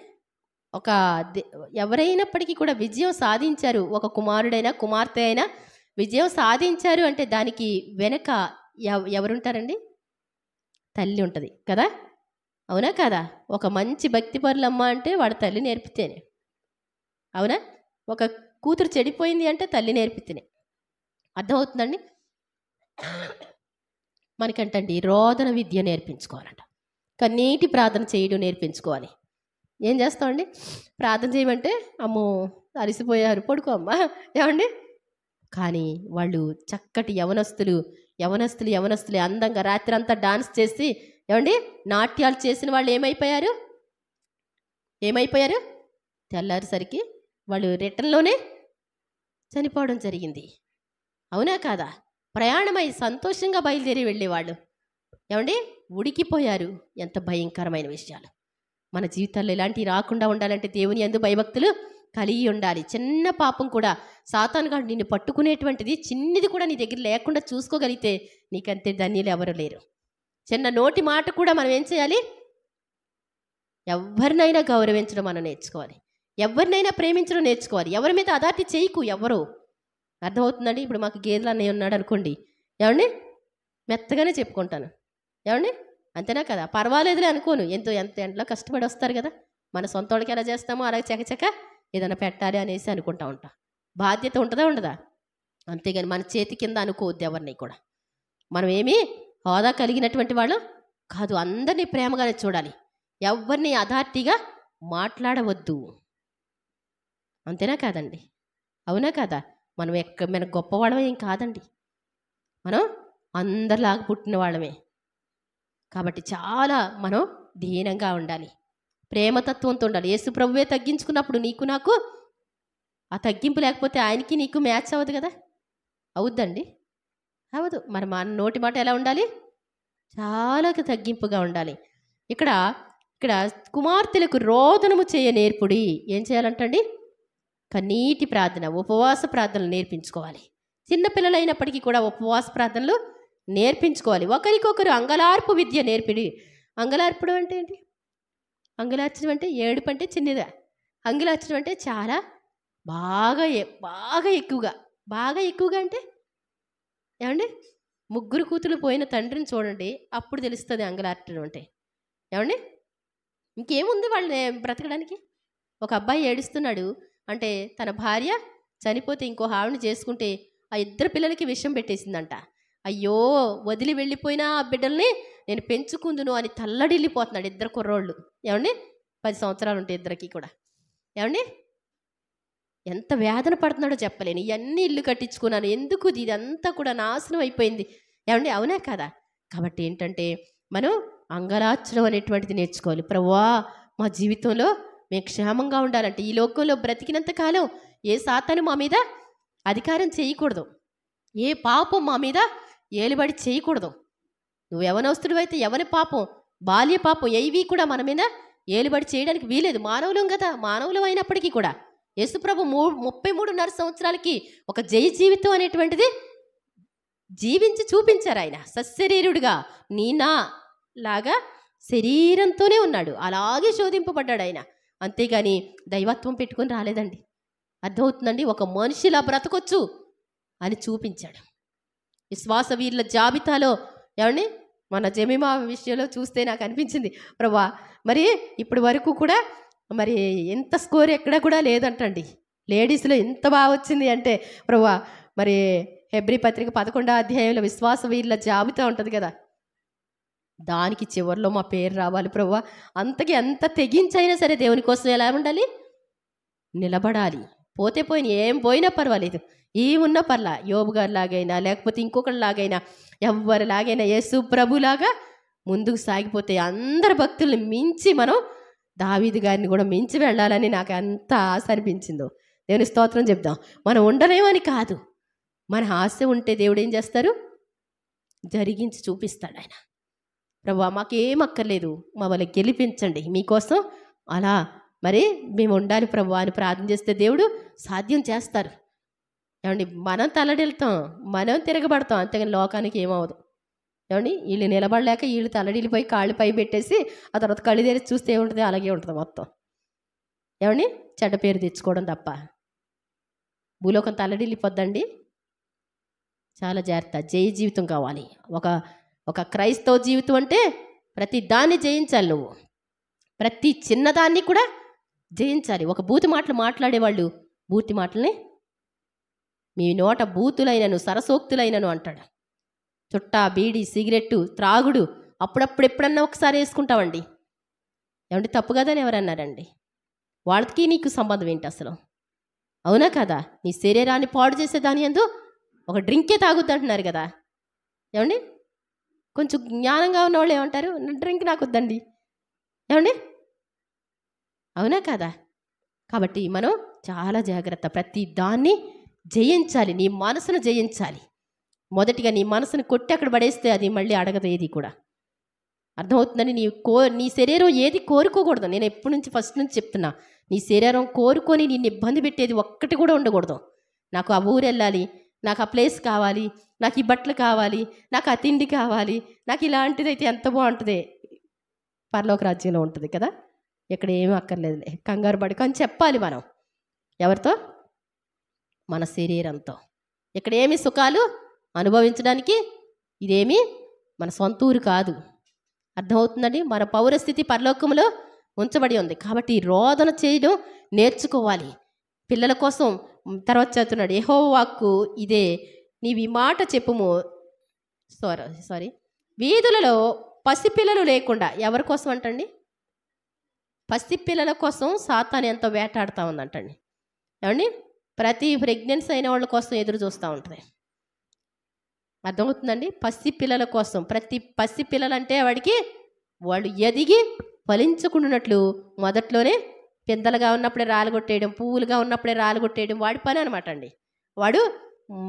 ఎవరైనప్పటికీ కూడా విజయం సాధించారు, ఒక కుమారుడైనా కుమార్తె అయినా విజయం సాధించారు అంటే దానికి వెనక ఎవరుంటారండి, తల్లి ఉంటుంది కదా, అవునా కదా. ఒక మంచి భక్తి పరులమ్మ అంటే వాడు తల్లి నేర్పితేనే, అవునా. ఒక కూతురు చెడిపోయింది అంటే తల్లి నేర్పితేనే. అర్థమవుతుందండి. మనకంటండి రోదన విద్య నేర్పించుకోవాలంట, కన్నీటి ప్రార్థన చేయడం నేర్పించుకోవాలి. ఏం చేస్తామండి, ప్రార్థన చేయమంటే అమ్మో అలసిపోయారు పడుకో అమ్మా ఏమండి. కానీ వాళ్ళు చక్కటి యవనస్తులు అందంగా రాత్రి అంతా డాన్స్ చేసి ఏమండి నాట్యాలు చేసిన వాళ్ళు ఏమైపోయారు తెల్లారేసరికి వాళ్ళు రిటర్న్లోనే చనిపోవడం జరిగింది. అవునా కాదా. ప్రయాణమై సంతోషంగా బయలుదేరి వెళ్ళేవాళ్ళు ఏమండి ఉడికిపోయారు. ఎంత భయంకరమైన విషయాలు. మన జీవితాల్లో ఇలాంటివి రాకుండా ఉండాలంటే దేవుని యందు భయభక్తులు కలిగి ఉండాలి. చిన్న పాపం కూడా సాతానుగా నిన్ను పట్టుకునేటువంటిది చిన్నది కూడా నీ దగ్గర లేకుండా చూసుకోగలిగితే నీకంతే ధన్యులు ఎవరు లేరు. చిన్న నోటి మాట కూడా మనం ఏం చేయాలి, ఎవరినైనా గౌరవించడం మనం నేర్చుకోవాలి, ఎవరినైనా ప్రేమించడం నేర్చుకోవాలి. ఎవరి మీద అదాటి చేయకు ఎవరు. అర్థమవుతుందండి. ఇప్పుడు మాకు గేదెలు అన్నయ్య ఉన్నాడు అనుకోండి, ఏమండి మెత్తగానే చెప్పుకుంటాను, ఏమండి అంతేనా కదా, పర్వాలేదులే అనుకోను. ఎంత ఎంతలో కష్టపడి వస్తారు కదా, మన సొంత వాళ్ళకి ఎలా చేస్తామో అలాగే చకచక ఏదైనా పెట్టాలి అనేసి అనుకుంటా ఉంటాం. బాధ్యత ఉంటుందా ఉండదా? అంతేగాని మన చేతి కింద అనుకోవద్దు ఎవరిని కూడా. మనం ఏమీ హోదా కలిగినటువంటి వాళ్ళం కాదు. అందరినీ ప్రేమగానే చూడాలి. ఎవరిని అథారిటీగా మాట్లాడవద్దు. అంతేనా కాదండి? అవునా కదా? మన గొప్పవాళ్ళమే ఏం కాదండి. మనం అందరిలాగా పుట్టిన వాళ్ళమే. కాబట్టి చాలా మనం దీనంగా ఉండాలి, ప్రేమతత్వంతో ఉండాలి. యేసు ప్రభువే తగ్గించుకున్నప్పుడు నీకు నాకు ఆ తగ్గింపు లేకపోతే ఆయనకి నీకు మ్యాచ్ అవ్వదు కదా? అవుద్దండి? అవ్వదు. మరి మన నోటి మాట ఎలా ఉండాలి? చాలా తగ్గింపుగా ఉండాలి. ఇక్కడ కుమార్తెలకు రోదనము చేయ నేర్పుడి. ఏం చేయాలంటండి? కన్నీటి ప్రార్థన, ఉపవాస ప్రార్థనలు నేర్పించుకోవాలి. చిన్నపిల్లలైనప్పటికీ కూడా ఉపవాస ప్రార్థనలు నేర్పించుకోవాలి. ఒకరికొకరు అంగలార్పు విద్య నేర్పిడి. అంగలార్పడం అంటే ఏంటి? అంగలార్చడం అంటే ఏడుపు అంటే చిన్నదా. అంగలార్చడం అంటే చాలా బాగా ఎక్కువగా అంటే ఏమండి? ముగ్గురు కూతురు పోయిన తండ్రిని చూడండి, అప్పుడు తెలుస్తుంది అంగలార్చడం అంటే. ఏమండి? ఇంకేముంది వాళ్ళని బ్రతకడానికి? ఒక అబ్బాయి ఏడుస్తున్నాడు అంటే తన భార్య చనిపోతే ఇంకో ఆవిడని చేసుకుంటే ఆ ఇద్దరు పిల్లలకి విషం పెట్టేసిందంట. అయ్యో, వదిలి వెళ్ళిపోయినా ఆ బిడ్డల్ని నేను పెంచుకుందును అని తల్లడిల్లిపోతున్నాడు ఇద్దరు కుర్రోళ్ళు. ఏమండి? 10 సంవత్సరాలు ఉంటాయి ఇద్దరికి కూడా. ఏమండి? ఎంత వేదన పడుతున్నాడో చెప్పలేను. ఇవన్నీ ఇల్లు కట్టించుకున్నాను, ఎందుకు ఇదంతా కూడా నాశనం అయిపోయింది. ఏమండి? అవునా కదా? కాబట్టి ఏంటంటే మనం అంగలార్చడం అనేటువంటిది నేర్చుకోవాలి. ప్రభువా, మా జీవితంలో మేము క్షేమంగా ఉండాలంటే ఈ లోకంలో బ్రతికినంత కాలం ఏ సాతాను మా మీద అధికారం చేయకూడదు, ఏ పాపం మా మీద ఏలుబడి చేయకూడదు. నువ్వు యవనస్తుడు అయితే యవన పాపం, బాల్య పాపం ఏవి కూడా మన మీద ఏలుబడి చేయడానికి వీలేదు. మానవులం కదా. మానవులు అయినప్పటికీ కూడా యేసుప్రభు 33.5 సంవత్సరాలకి ఒక జయ జీవితం అనేటువంటిది జీవించి చూపించారు. ఆయన సశరీరుడుగా నీనా లాగా శరీరంతోనే ఉన్నాడు. అలాగే శోధింపబడ్డాడు ఆయన. అంతేగాని దైవత్వం పెట్టుకొని రాలేదండి. అర్థమవుతుందండి? ఒక మనిషిలా బ్రతకొచ్చు అని చూపించాడు. విశ్వాస వీరుల జాబితాలో ఏమండి మన జెమిమా విషయంలో చూస్తే నాకు అనిపించింది, ప్రభా మరి ఇప్పటి వరకు కూడా మరి ఎంత స్కోర్ ఎక్కడ కూడా లేదంటండి. లేడీస్లో ఎంత బాగా వచ్చింది అంటే, ప్రభా మరి హెబ్రీ పత్రిక 11వ అధ్యాయంలో విశ్వాస వీరుల జాబితా ఉంటుంది కదా, దానికి చివరిలో మా పేరు రావాలి ప్రభా. అంతకి ఎంత తెగించైనా సరే దేవుని కోసం ఎలా ఉండాలి? నిలబడాలి. పోతే పోయిన ఏం పోయినా పర్వాలేదు, ఏమున్నా పర్లా. యోబు గారి లాగైనా లేకపోతే ఇంకొకరి లాగైనా ఎవరిలాగైనా యేసు ప్రభులాగా ముందుకు సాగిపోతే అందరి భక్తుల్ని మించి మనం దావీదు గారిని కూడా మించి వెళ్ళాలని నాకు ఎంత ఆశ అనిపించిందో. దేవుని స్తోత్రం చెప్దాం. మనం ఉండలేమని కాదు, మన ఆశ ఉంటే దేవుడు ఏం చేస్తారు? జరిగించి చూపిస్తాడు ఆయన. ప్రభువా మాకేం అక్కర్లేదు, మమ్మల్ని గెలిపించండి మీకోసం, అలా మరి మేము ఉండాలి ప్రభువా అని ప్రార్థన చేస్తే దేవుడు సాధ్యం చేస్తారు. ఏమండి? మనం తల్లడిల్తాం, మనం తిరగబడతాం, అంతేగాని లోకానికి ఏమవదు. ఏమండి? వీళ్ళు నిలబడలేక వీళ్ళు తల్లడిల్లిపోయి కాళ్ళు పై పెట్టేసి ఆ తర్వాత కళ్ళు తెరిచి చూస్తే ఏముంటుంది? అలాగే ఉంటుంది మొత్తం. ఏమండి? చెడ్డ పేరు తెచ్చుకోవడం తప్ప. భూలోకం తల్లడిల్లిపోద్దండి. చాలా జాగ్రత్త. జయ జీవితం కావాలి. ఒక క్రైస్తవ జీవితం అంటే ప్రతి దాన్ని జయించాలి. నువ్వు ప్రతి చిన్నదాన్ని కూడా జయించాలి. ఒక బూతు మాటలు మాట్లాడేవాళ్ళు బూతి మాటల్ని మీ నోట బూతులైనను సరసోక్తులైనను అంటాడు. చుట్టా, బీడి, సిగరెట్టు, త్రాగుడు అప్పుడప్పుడు ఎప్పుడన్నా ఒకసారి వేసుకుంటామండి. ఏమంటే తప్పు కదని ఎవరన్నారండి? వాళ్ళకి నీకు సంబంధం ఏంటి అసలు? అవునా కదా? నీ శరీరాన్ని పాడు చేసేదాని యందు ఒక డ్రింకే తాగుద్ది అంటున్నారు కదా. ఏమండి? కొంచెం జ్ఞానంగా ఉన్నవాళ్ళు ఏమంటారు? డ్రింక్ నాకు వద్దండి. ఏమండి? అవునా కదా? కాబట్టి మనం చాలా జాగ్రత్త. ప్రతి దాన్ని జయించాలి. నీ మనసును జయించాలి. మొదటిగా నీ మనసును కొట్టి అక్కడ పడేస్తే అది మళ్ళీ అడగదు ఏది కూడా. అర్థమవుతుందని నీ శరీరం ఏది కోరుకోకూడదు. నేను ఎప్పటి నుంచి ఫస్ట్ నుంచి చెప్తున్నా, నీ శరీరం కోరుకొని నిన్ను ఇబ్బంది పెట్టేది ఒక్కటి కూడా ఉండకూడదు. నాకు ఆ ఊరు వెళ్ళాలి, నాకు ఆ ప్లేస్ కావాలి, నాకు ఈ బట్టలు కావాలి, నాకు ఆ తిండి కావాలి, నాకు ఇలాంటిది అయితే ఎంత బాగుంటుంది. పరలోక రాజ్యంలో ఉంటుంది కదా, ఇక్కడ ఏమీ అక్కర్లేదులే, కంగారు పడుకో అని చెప్పాలి మనం. ఎవరితో? మన శరీరంతో. ఇక్కడ ఏమి సుఖాలు అనుభవించడానికి ఇదేమి మన సొంత ఊరు కాదు. అర్థమవుతుందండి? మన పౌరస్థితి పరలోకంలో ఉంచబడి ఉంది. కాబట్టి రోదన చేయడం నేర్చుకోవాలి. పిల్లల కోసం తర్వాత చదువుతున్నాడు, యెహోవా వాక్కు ఇదే, నీవు ఈ మాట చెప్పుము. సారీ వీధులలో పసిపిల్లలు లేకుండా. ఎవరి కోసం అంటండి? పసిపిల్లల కోసం సాతాను ఎంతో వేటాడుతూ ఉందంటండి. ఏమండి? ప్రతి ప్రెగ్నెన్సీ అయిన వాళ్ళ కోసం ఎదురు చూస్తూ ఉంటుంది. అర్థమవుతుందండి? పసిపిల్లల కోసం. ప్రతి పసిపిల్లలంటే వాడికి వాళ్ళు ఎదిగి ఫలించుకుంటున్నట్లు మొదట్లోనే పెద్దలుగా ఉన్నప్పుడే రాలగొట్టేయడం, పువ్వులుగా ఉన్నప్పుడే రాలగొట్టేయడం వాడి పని అనమాట అండి. వాడు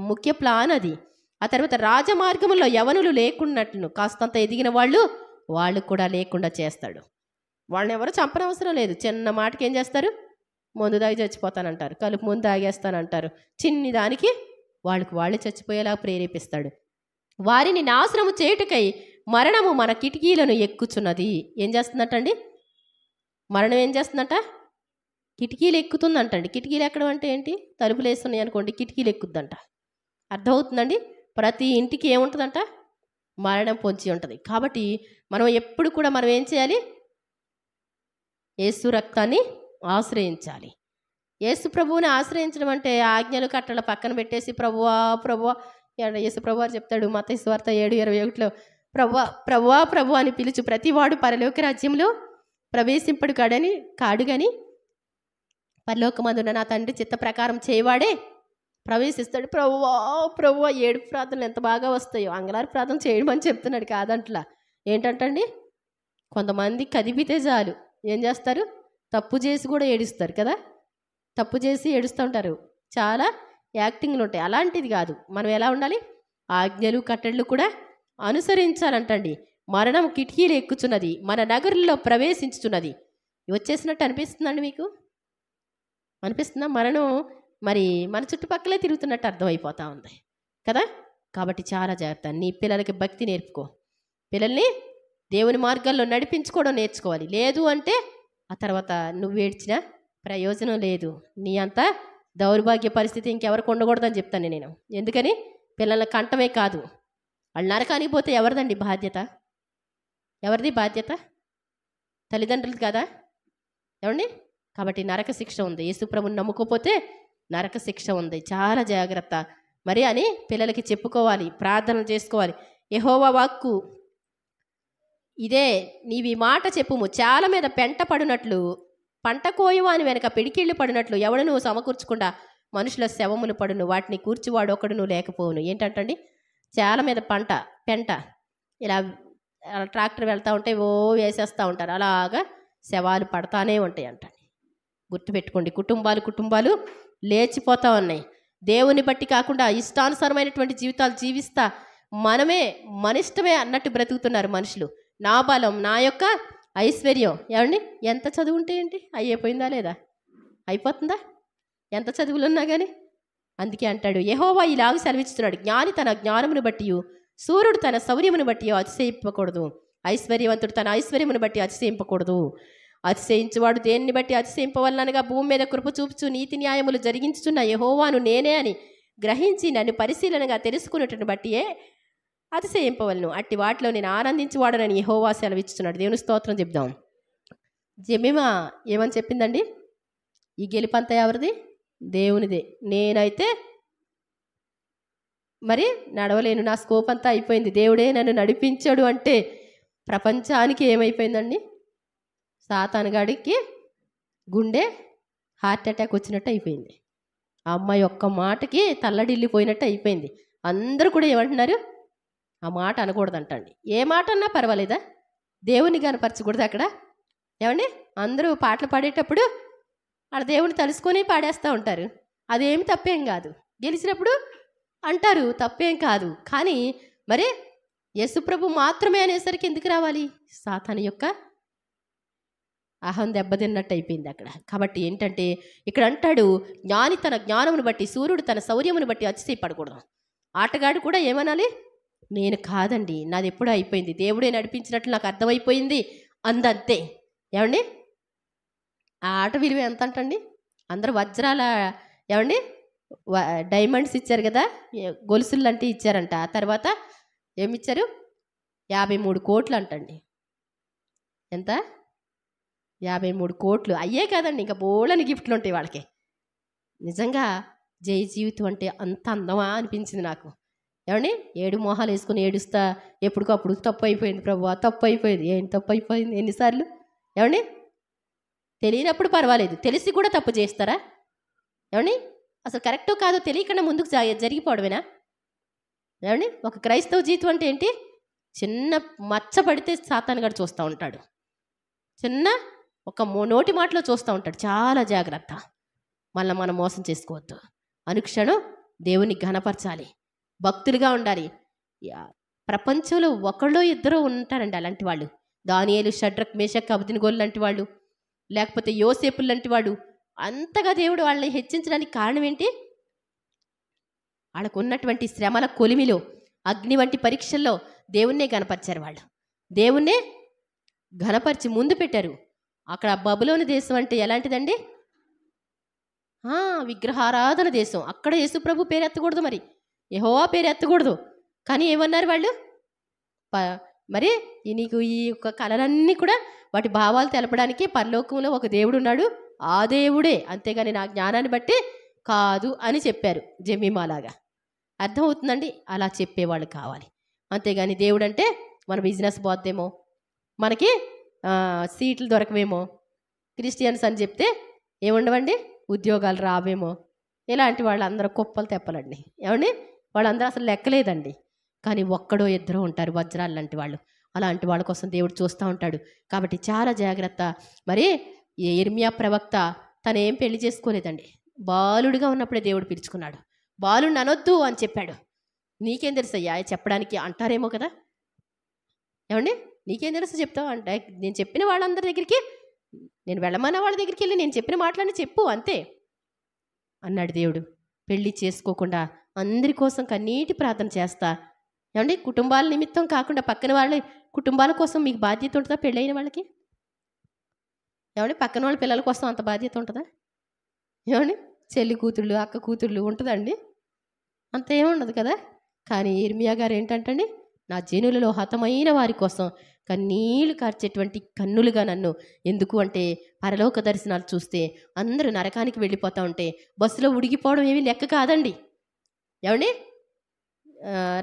ముఖ్య ప్లాన్ అది. ఆ తర్వాత రాజమార్గంలో యవనులు లేకున్నట్లు, కాస్తంత ఎదిగిన వాళ్ళు కూడా లేకుండా చేస్తాడు. వాళ్ళని ఎవరు చంపనవసరం లేదు. చిన్న మాటకి ఏం చేస్తారు? మందు దాగి చచ్చిపోతానంటారు, కలుపు ముందు తాగేస్తానంటారు. చిన్ని దానికి వాళ్ళే చచ్చిపోయేలా ప్రేరేపిస్తాడు. వారిని నాశనము చేయుటకై మరణము మన కిటికీలను ఎక్కుచున్నది. ఏం చేస్తుందటండి? మరణం ఏం చేస్తుందట? కిటికీలు ఎక్కుతుందంటండి. కిటికీలు ఎక్కడం అంటే ఏంటి? తలుపులు వేస్తున్నాయి అనుకోండి, కిటికీలు ఎక్కుద్దంట. అర్థమవుతుందండి? ప్రతి ఇంటికి ఏముంటుందంట? మరణం పొంచి ఉంటుంది. కాబట్టి మనం ఎప్పుడు కూడా మనం ఏం చేయాలి? యేసు రక్తాన్ని ఆశ్రయించాలి. యేసు ప్రభువుని ఆశ్రయించడం అంటే ఆజ్ఞలు కట్టల పక్కన పెట్టేసి ప్రభువా ప్రభువా, యేసు ప్రభు వారు చెప్తాడు మత్తయి సువార్త 7:21లో, ప్రభువా ప్రభువా ప్రభు అని పిలుచు ప్రతివాడు పరలోక రాజ్యంలో ప్రవేశింపడు కాడు గాని పరలోకమందున్న నా తండ్రి చిత్త ప్రకారం చేయవాడే ప్రవేశిస్తాడు. ప్రభువా ప్రభువా, ఏడుపు ప్రార్థనలు ఎంత బాగా వస్తాయో. అంగలారు ప్రార్థన చేయమని చెప్తున్నాడు కాదంట్లా. ఏంటంటండి? కొంతమంది కదిపితే చాలు ఏం చేస్తారు? తప్పు చేసి కూడా ఏడుస్తారు కదా. తప్పు చేసి ఏడుస్తూ ఉంటారు. చాలా యాక్టింగ్లు ఉంటాయి. అలాంటిది కాదు. మనం ఎలా ఉండాలి? ఆజ్ఞలు కట్టడలు కూడా అనుసరించాలంటండి. మరణం కిటికీలు ఎక్కుచున్నది, మన నగరుల్లో ప్రవేశించుచున్నది. వచ్చేసినట్టు అనిపిస్తుందండి మీకు? అనిపిస్తుందా? మరణం మరి మన చుట్టుపక్కలే తిరుగుతున్నట్టు అర్థమైపోతూ ఉంది కదా. కాబట్టి చాలా జాగ్రత్త. నీ పిల్లలకి భక్తి నేర్పుకో. పిల్లల్ని దేవుని మార్గాల్లో నడిపించుకోవడం నేర్చుకోవాలి. లేదు అంటే ఆ తర్వాత నువ్వు ఏడ్చినా ప్రయోజనం లేదు. నీ అంత దౌర్భాగ్య పరిస్థితి ఇంకెవరికి ఉండకూడదని చెప్తాను నేను. ఎందుకని? పిల్లల కంటమే కాదు, వాళ్ళు నరకానికి పోతే ఎవరిదండి బాధ్యత? ఎవరిది బాధ్యత? తల్లిదండ్రులది కదా. ఏమండి? కాబట్టి నరక శిక్ష ఉంది. యేసుప్రభుని నమ్ముకోపోతే నరక శిక్ష ఉంది. చాలా జాగ్రత్త మరి అని పిల్లలకి చెప్పుకోవాలి, ప్రార్థనలు చేసుకోవాలి. యెహోవా వాక్కు ఇదే, నీవి మాట చెప్పుము. చాలా మీద పెంట పడినట్లు, పంట కోయువాని వెనక పిడికిళ్ళు పడినట్లు ఎవడను సమకూర్చకుండా మనుషుల శవములు పడును, వాటిని కూర్చువాడు ఒకడును లేకపోవును. ఏంటంటండి? చాలా మీద పెంట ఇలా ట్రాక్టర్ వెళ్తూ ఉంటే ఓ వేసేస్తూ ఉంటారు. అలాగా శవాలు పడతానే ఉంటాయి అంటండి. గుర్తుపెట్టుకోండి. కుటుంబాలు లేచిపోతూ ఉన్నాయి. దేవుని బట్టి కాకుండా ఇష్టానుసారమైనటువంటి జీవితాలు జీవిస్తా మన ఇష్టమే అన్నట్టు బ్రతుకుతున్నారు మనుషులు. నా బలం, నా యొక్క ఐశ్వర్యం. ఏమండి? ఎంత చదువు ఉంటే ఏంటి? అయిపోయిందా లేదా? అయిపోతుందా? ఎంత చదువులున్నా కానీ. అందుకే అంటాడు యెహోవా ఇలాగ సెలవిస్తున్నాడు, జ్ఞాని తన జ్ఞానమును బట్టి, సూర్యుడు తన శౌర్యమును బట్టి అతిశయింపకూడదు, ఐశ్వర్యవంతుడు తన ఐశ్వర్యమును బట్టి అతిశయింపకూడదు. అతిశయించువాడు దేన్ని బట్టి అతిశయింపవలనగా భూమి మీద కృప చూపుచు నీతి న్యాయములు జరిగించుచున్న యెహోవాను నేనే అని గ్రహించి నన్ను పరిశీలనగా తెలుసుకున్నట్టును బట్టియే అతిశయింపవలను. అట్టి వాటిలో నేను ఆనందించువాడనని యెహోవా సెలవిస్తున్నాడు. దేవుని స్తోత్రం చెప్దాం. జెమిమా ఏమని చెప్పిందండి? ఈ గెలుపంతా ఎవరిది? దేవునిదే. నేనైతే మరి నడవలేను, నా స్కోప్ అంతా అయిపోయింది, దేవుడే నన్ను నడిపించాడు అంటే ప్రపంచానికి ఏమైపోయిందండి? సాతానుగాడికి గుండె హార్ట్ అటాక్ వచ్చినట్టు అయిపోయింది. ఆ అమ్మాయి ఒక్క మాటకి తల్లడిల్లిపోయినట్టు అయిపోయింది. అందరూ కూడా ఏమంటున్నారు? ఆ మాట అనకూడదంటండి. ఏ మాట అన్నా పర్వాలేదా? దేవుని కనపరచకూడదు అక్కడ. ఏమండి? అందరూ పాటలు పాడేటప్పుడు ఆడ దేవుని తలుసుకొని పాడేస్తూ ఉంటారు. అదేమి తప్పేం కాదు. గెలిచినప్పుడు అంటారు, తప్పేం కాదు. కానీ మరి యేసుప్రభు మాత్రమే అనేసరికి ఎందుకు రావాలి? సాతాను యొక్క అహం దెబ్బతిన్నట్టు అయిపోయింది అక్కడ. కాబట్టి ఏంటంటే ఇక్కడ అంటాడు, జ్ఞాని తన జ్ఞానమును బట్టి, సూర్యుడు తన శౌర్యమును బట్టి అతిశయపడకూడదు. ఆటగాడు కూడా ఏమనాలి? నేను కాదండి, నాది ఎప్పుడూ అయిపోయింది, దేవుడే నడిపించినట్లు నాకు అర్థమైపోయింది అందంతే. ఏమండి? ఆ ఆట విలువ ఎంత అంటండి? అందరూ వజ్రాల ఏమండి డైమండ్స్ ఇచ్చారు కదా, గొలుసులు అంటే ఇచ్చారంట. ఆ తర్వాత ఏమిచ్చారు? 53 కోట్లు అంటండి. ఎంత? 53 కోట్లు అయ్యే కాదండి, ఇంకా బోళ్ళని గిఫ్ట్లు ఉంటాయి వాళ్ళకి. నిజంగా జై జీవితం అంటే అంత అందమా అనిపించింది నాకు. ఏమండి, 7 మొహాలు వేసుకుని ఏడుస్తా ఎప్పటికప్పుడు తప్పు అయిపోయింది ప్రభువా, తప్పు అయిపోయింది. ఏంటి తప్పు అయిపోయింది ఎన్నిసార్లు? ఏమండి, తెలియనప్పుడు పర్వాలేదు, తెలిసి కూడా తప్పు చేస్తారా? ఏమండి, అసలు కరెక్టో కాదో తెలియకుండా ముందుకు జరిగిపోవడమేనా? ఏమండి, ఒక క్రైస్తవ జీవితం అంటే ఏంటి? చిన్న మచ్చ పడితే సాతాను గాడు చూస్తూ ఉంటాడు, చిన్న ఒక నోటి మాటలో చూస్తూ ఉంటాడు. చాలా జాగ్రత్త, మళ్ళీ మనం మోసం చేసుకోవద్దు. అనుక్షణం దేవుని ఘనపరచాలి, భక్తులుగా ఉండాలి. ప్రపంచంలో ఒకళ్ళో ఇద్దరు ఉంటారండి అలాంటి వాళ్ళు. దానియేలు, షడ్రక్, మేషక్, అబేద్నెగో లాంటి వాళ్ళు, లేకపోతే యోసేపు లాంటి వాడు. అంతగా దేవుడు వాళ్ళని హెచ్చించడానికి కారణం ఏంటి? వాళ్ళకు ఉన్నటువంటి శ్రమల కొలిమిలో, అగ్ని వంటి పరీక్షల్లో దేవుణ్ణే గనపరిచారు. వాళ్ళు దేవుణ్ణే ఘనపరిచి ముందు పెట్టారు. అక్కడ బబులోను దేశం అంటే ఎలాంటిదండి? విగ్రహారాధన దేశం. అక్కడ యేసుప్రభు పేరు ఎత్తకూడదు, మరి యెహోవా పేరు ఎత్తకూడదు. కానీ ఏమన్నారు వాళ్ళు? మరి నీకు ఈ యొక్క కళలన్నీ కూడా వాటి భావాలు తెలపడానికి పరలోకంలో ఒక దేవుడు ఉన్నాడు, ఆ దేవుడే, అంతేగాని నా జ్ఞానాన్ని బట్టి కాదు అని చెప్పారు. జమీమాలాగా అర్థమవుతుందండి? అలా చెప్పేవాళ్ళు కావాలి. అంతేగాని దేవుడు అంటే మన బిజినెస్ పోద్దేమో, మనకి సీట్లు దొరకవేమో, క్రిస్టియన్స్ అని చెప్తే ఏముండవండి, ఉద్యోగాలు రావేమో, ఇలాంటి వాళ్ళందరూ కుప్పలు తెప్పలండి. ఏమండి, వాళ్ళందరూ అసలు లెక్కలేదండి. కానీ ఒక్కడో ఇద్దరు ఉంటారు వజ్రాలు లాంటి వాళ్ళు. అలాంటి వాళ్ళ కోసం దేవుడు చూస్తూ ఉంటాడు. కాబట్టి చాలా జాగ్రత్త. మరి యిర్మీయా ప్రవక్త తను ఏం పెళ్లి చేసుకోలేదండి, బాలుడిగా ఉన్నప్పుడే దేవుడు పిలుచుకున్నాడు. బాలుడిని అనొద్దు అని చెప్పాడు. నీకేం తెలుసయ్యా చెప్పడానికి అంటారేమో కదా. ఏమండి, నీకేం తెలుసు చెప్తావు అంటే, నేను చెప్పిన వాళ్ళందరి దగ్గరికి, నేను వెళ్ళమన్న వాళ్ళ దగ్గరికి వెళ్ళి నేను చెప్పిన మాటలని చెప్పు అంతే అన్నాడు దేవుడు. పెళ్లి చేసుకోకుండా అందరి కోసం కన్నీటి ప్రార్థన చేస్తా. ఏమండి, కుటుంబాల నిమిత్తం కాకుండా పక్కన వాళ్ళ కుటుంబాల కోసం మీకు బాధ్యత ఉంటుందా? పెళ్ళైన వాళ్ళకి ఏమండి, పక్కన వాళ్ళ పిల్లల కోసం అంత బాధ్యత ఉంటుందా? ఏమండి, చెల్లి కూతుళ్ళు, అక్క కూతుళ్ళు ఉంటుందండి? అంత ఏముండదు కదా. కానీ యిర్మీయా గారు ఏంటంటండి, నా జనులలో హతమైన వారి కోసం కన్నీళ్లు కార్చేటువంటి కన్నులుగా నన్ను, ఎందుకు అంటే పరలోక దర్శనాలు చూస్తే అందరూ నరకానికి వెళ్ళిపోతూ ఉంటే బస్సులో ఉడిగిపోవడం ఏమీ లెక్క కాదండి. ఏమండి,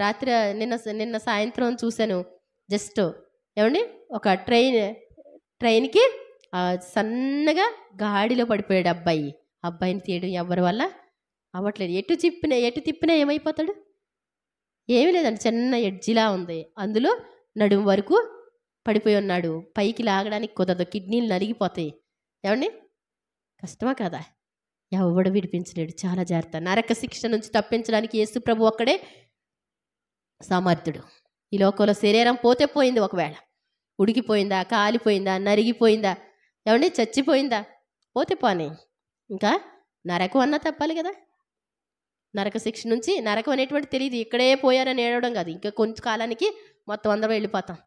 రాత్రి నిన్న సాయంత్రం చూశాను జస్ట్. ఏమండి, ఒక ట్రైన్కి సన్నగా గాడిలో పడిపోయాడు అబ్బాయి. అబ్బాయిని తీయడం ఎవరి వల్ల అవ్వట్లేదు. ఎటు తిప్పినా ఏమైపోతాడు? ఏమీ లేదండి, చిన్న ఎడ్జిలా ఉంది, అందులో నడుము వరకు పడిపోయి ఉన్నాడు. పైకి లాగడానికి కుదరదు, కిడ్నీలు నలిగిపోతాయి. ఏమండి, కష్టమా కదా? ఎవడు విడిపించలేడు. చాలా జాగ్రత్త. నరక శిక్ష నుంచి తప్పించడానికి యేసు ప్రభు ఒక్కడే సమర్థుడు. ఈ లోకంలో శరీరం పోతే పోయింది, ఒకవేళ ఉడికిపోయిందా, కాలిపోయిందా, నరిగిపోయిందా, ఏమండి చచ్చిపోయిందా, పోతే పోనీ, ఇంకా నరకం అన్నా తప్పాలి కదా. నరక శిక్ష నుంచి, నరకం అనేటువంటి తెలియదు, ఇక్కడే పోయారని ఏడవడం కాదు, ఇంకా కొంచెం కాలానికి మొత్తం అందరం వెళ్ళిపోతాం.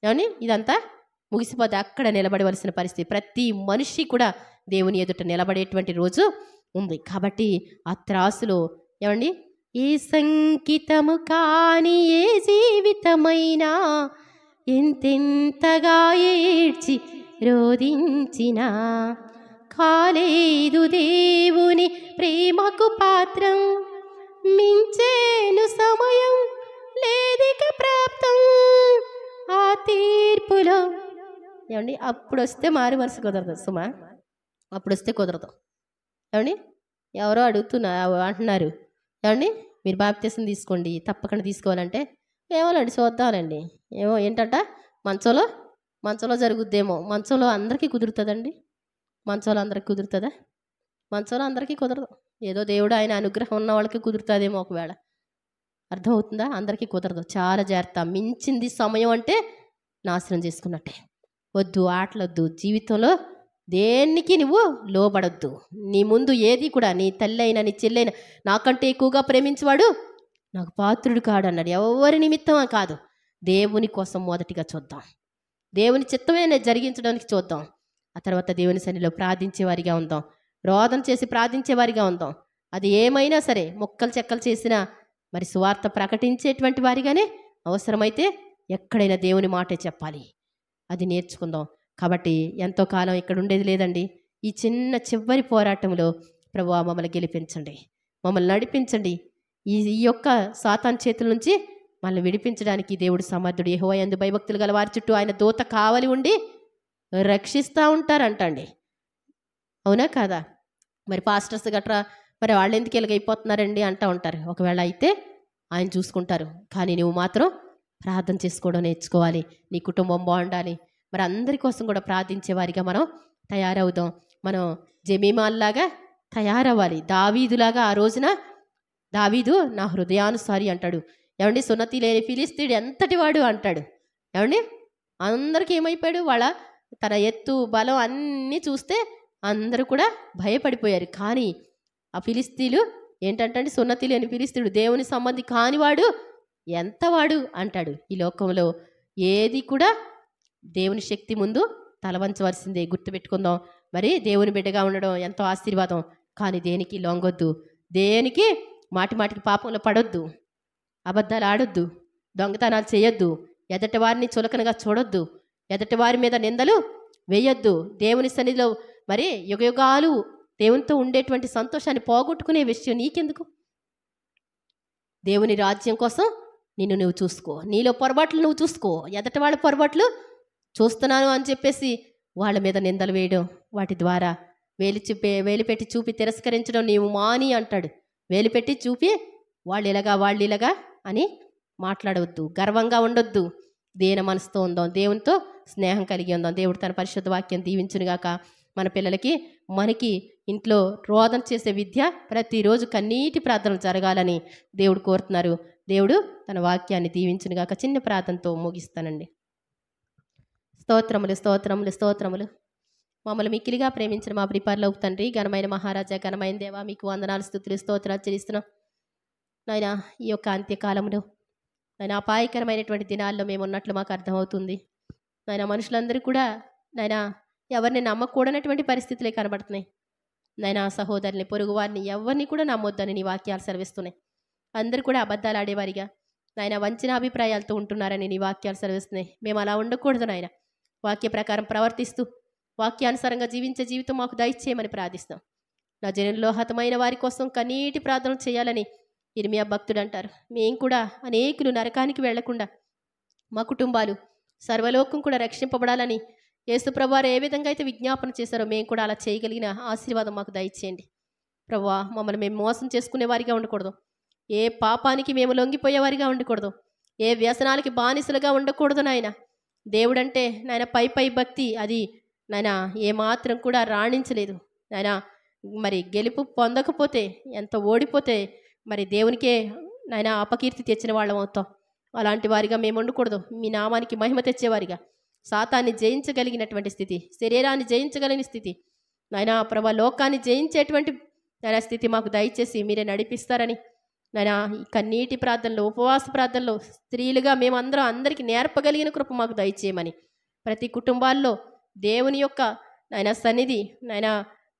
ఏమండి, ఇదంతా ముగిసిపోతే అక్కడ నిలబడవలసిన పరిస్థితి. ప్రతి మనిషి కూడా దేవుని ఎదుట నిలబడేటువంటి రోజు ఉంది. కాబట్టి ఆ త్రాసులో ఏమండి, ఏ సంకితము కాని ఏ జీవితమైనా ఎంతెంతగా ఏడ్చి రోదించినా కాలేదు దేవుని ప్రేమకు పాత్రం, మించేను సమయం లేదిక ప్రాప్తం ఆ తీర్పులో. ఏమండి, అప్పుడు వస్తే మారు మనసు కుదరదు సుమా, అప్పుడు వస్తే కుదరదు. ఏమండి, ఎవరో అంటున్నారు, ఏమండి మీరు బాప్తిసం తీసుకోండి, తప్పకుండా తీసుకోవాలంటే ఏమోనండి చూద్దామండి. ఏమో ఏంటంట, మంచంలో జరుగుద్దేమో. మంచంలో అందరికీ కుదురుతుందండి? మంచంలో అందరికీ కుదురుతుందా? మంచంలో అందరికీ కుదరదు. ఏదో దేవుడు ఆయన అనుగ్రహం ఉన్న వాళ్ళకి కుదురుతుందేమో ఒకవేళ. అర్థమవుతుందా? అందరికీ కుదరదు. చాలా జాగ్రత్త. మించింది సమయం అంటే నాశనం చేసుకున్నట్టే. వద్దు, ఆటలొద్దు. జీవితంలో దేనికి నువ్వు లోబడొద్దు. నీ ముందు ఏది కూడా, నీ తల్లి అయినా నీ చెల్లైనా నాకంటే ఎక్కువగా ప్రేమించేవాడు నాకు పాత్రుడు కాడు అన్నాడు. ఎవరి నిమిత్తమా కాదు, దేవుని కోసం మొదటిగా చూద్దాం. దేవుని చిత్తమే జరిగించడానికి చూద్దాం. ఆ తర్వాత దేవుని సన్నిధిలో ప్రార్థించేవారిగా ఉందాం, రోదన చేసి ప్రార్థించేవారిగా ఉందాం. అది ఏమైనా సరే, ముక్కలు చెక్కలు చేసినా మరి సువార్త ప్రకటించేటువంటి వారిగానే, అవసరమైతే ఎక్కడైనా దేవుని మాటే చెప్పాలి. అది నేర్చుకుందాం. కాబట్టి ఎంతో కాలం ఇక్కడ ఉండేది లేదండి. ఈ చిన్న చివరి పోరాటంలో ప్రభువా మమ్మల్ని గెలిపించండి, మమ్మల్ని నడిపించండి. ఈ యొక్క సాతాను చేతుల నుంచి మనల్ని విడిపించడానికి దేవుడు సమర్థుడు. యెహోవా యందు భయభక్తులు గల వారి చుట్టూ ఆయన దూత కావలి ఉండి రక్షిస్తూ ఉంటారంటండి. అవునా కాదా? మరి పాస్టర్స్ గట్రా మరి వాళ్ళు ఎందుకు ఎలాగైపోతున్నారండి అంటూ ఉంటారు. ఒకవేళ అయితే ఆయన చూసుకుంటారు. కానీ నువ్వు మాత్రం ప్రార్థన చేసుకోవడం నేర్చుకోవాలి. నీ కుటుంబం బాగుండాలి. మరి అందరి కోసం కూడా ప్రార్థించేవారిగా మనం తయారవుదాం. మనం జెమీమాల్లాగా తయారవ్వాలి. దావీదులాగా ఆ రోజున దావీదు నా హృదయానుసారి అంటాడు. ఏమండి, సున్నతి లేని ఫిలిస్తీయుడు ఎంతటి వాడు అంటాడు. ఏమండి, అందరికీ ఏమైపోయాడు, వాళ్ళ తన ఎత్తు బలం అన్నీ చూస్తే అందరూ కూడా భయపడిపోయారు. కానీ ఆ ఫిలిస్తీయులు ఏంటంటే సున్నతి లేని ఫిలిస్తీయుడు, దేవుని సంబంధి కానివాడు ఎంతవాడు అంటాడు. ఈ లోకంలో ఏది కూడా దేవుని శక్తి ముందు తలవంచవలసిందే. గుర్తుపెట్టుకుందాం. మరి దేవుని బిడ్డగా ఉండడం ఎంతో ఆశీర్వాదం. కానీ దేనికి లొంగొద్దు, దేనికి మాటి మాటికి పాపంలో పడొద్దు, అబద్ధాలు ఆడొద్దు, దొంగతనాలు చేయొద్దు, ఎదటి వారిని చులకనగా చూడొద్దు, ఎదటి వారి మీద నిందలు వేయొద్దు. దేవుని సన్నిధిలో మరి యుగయుగాలు దేవునితో ఉండేటువంటి సంతోషాన్ని పోగొట్టుకునే విషయం నీకెందుకు? దేవుని రాజ్యం కోసం నిన్ను నువ్వు చూసుకో, నీలో పొరపాట్లు నువ్వు చూసుకో. ఎదటి వాళ్ళ పొరపాట్లు చూస్తున్నాను అని చెప్పేసి వాళ్ళ మీద నిందలు వేయడం, వాటి ద్వారా వేలిపెట్టి చూపి తిరస్కరించడం నీవు మాని అంటాడు. వేలిపెట్టి చూపి వాళ్ళు ఇలాగా అని మాట్లాడవద్దు, గర్వంగా ఉండొద్దు. దీన మనసుతో ఉందాం, దేవునితో స్నేహం కలిగి ఉందాం. దేవుడు తన పరిశుద్ధ వాక్యం దీవించునుగాక. మన పిల్లలకి మనకి ఇంట్లో రోదన చేసే విద్య ప్రతిరోజు కన్నీటి ప్రార్థనలు జరగాలని దేవుడు కోరుతున్నారు. దేవుడు తన వాక్యాన్ని దీవించునుగాక. చిన్న ప్రార్థనతో ముగిస్తానండి. స్తోత్రములు స్తోత్రములు స్తోత్రములు. మమ్మల్ని మిక్కిలిగా ప్రేమించిన మా ప్రిపర్లోకి తండ్రి, ఘనమైన మహారాజా, ఘనమైన దేవా, మీకు వందనాలు, స్తుతులు, స్తోత్రాలు చెల్లిస్తున్నాం నాయనా. ఈ యొక్క అంత్యకాలంలో నాయన అపాయకరమైనటువంటి దినాల్లో మేము ఉన్నట్లు మాకు అర్థమవుతుంది నాయన. మనుషులందరూ కూడా నాయన ఎవరిని నమ్మకూడనటువంటి పరిస్థితులే కనబడుతున్నాయి నాయన. సహోదరుని, పొరుగు వారిని ఎవరిని కూడా నమ్మొద్దని నీ వాక్యాలు సెలవిస్తున్నాయి. అందరూ కూడా అబద్ధాలు ఆడేవారిగా నాయన, వంచిన అభిప్రాయాలతో ఉంటున్నారని నీ వాక్యాలు సెలవిస్తున్నాయి. మేము అలా ఉండకూడదు నాయన. వాక్య ప్రకారం ప్రవర్తిస్తూ వాక్యానుసారంగా జీవించే జీవితం మాకు దయచేయమని ప్రార్థిస్తాం. నా జనంలో హతమైన వారి కోసం కన్నీటి ప్రార్థనలు చేయాలని ఇర్మియా భక్తుడు అంటారు. మేము కూడా అనేకులు నరకానికి వెళ్లకుండా మా కుటుంబాలు సర్వలోకం కూడా రక్షింపబడాలని యేసుప్రభువారు ఏ విధంగా అయితే విజ్ఞాపన చేశారో మేము కూడా అలా చేయగలిగిన ఆశీర్వాదం మాకు దయచేయండి. ప్రభువా, మమ్మల్ని మేము మోసం చేసుకునే వారిగా ఉండకూడదు, ఏ పాపానికి మేము లొంగిపోయేవారిగా ఉండకూడదు, ఏ వ్యసనాలకి బానిసలుగా ఉండకూడదు నాయన. దేవుడంటే నాయన పై భక్తి, అది నాయన ఏమాత్రం కూడా రాణించలేదు నాయన. మరి గెలుపు పొందకపోతే, ఎంత ఓడిపోతే మరి దేవునికే నాయన అపకీర్తి తెచ్చిన వాళ్ళం అవుతాం. అలాంటి వారిగా మేము ఉండకూడదు. మీ నామానికి మహిమ తెచ్చేవారిగా, సాతాన్ని జయించగలిగినటువంటి స్థితి, శరీరాన్ని జయించగలిగిన స్థితి నాయన, ప్రభా లోకాన్ని జయించేటువంటి నాయన స్థితి మాకు దయచేసి మీరే నడిపిస్తారని నాయన, ఈ కన్నీటి ప్రార్థనలు, ఉపవాస ప్రార్థనలు స్త్రీలుగా మేమందరం అందరికీ నేర్పగలిగిన కృప మాకు దయచేయమని, ప్రతి కుటుంబాల్లో దేవుని యొక్క నాయన సన్నిధి నాయన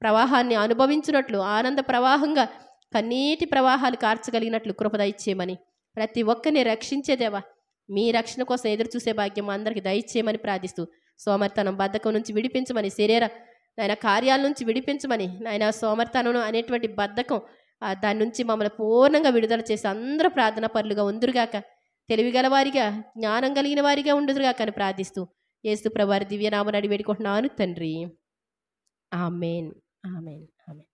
ప్రవాహాన్ని అనుభవించినట్లు, ఆనంద ప్రవాహంగా కన్నీటి ప్రవాహాలు కార్చగలిగినట్లు కృప దయచేయమని, ప్రతి ఒక్కరిని రక్షించేదేవా మీ రక్షణ కోసం ఎదురు చూసే భాగ్యం అందరికీ దయచేయమని ప్రార్థిస్తూ, సోమర్తనం బద్ధకం నుంచి విడిపించమని, శరీర నాయన కార్యాల నుంచి విడిపించమని నాయన, సోమర్తనం అనేటువంటి బద్ధకం దాని నుంచి మమ్మల్ని పూర్ణంగా విడుదల చేసి అందరూ ప్రార్థన పరులుగా ఉందురుగాక, తెలివిగల వారిగా, జ్ఞానం కలిగిన వారిగా ఉండుదురుగాక అని ప్రార్థిస్తూ యేసు ప్రభువారి దివ్యనామమున అడిగి వేడుకుంటున్నాను తండ్రి. ఆమేన్, ఆమేన్, ఆమేన్.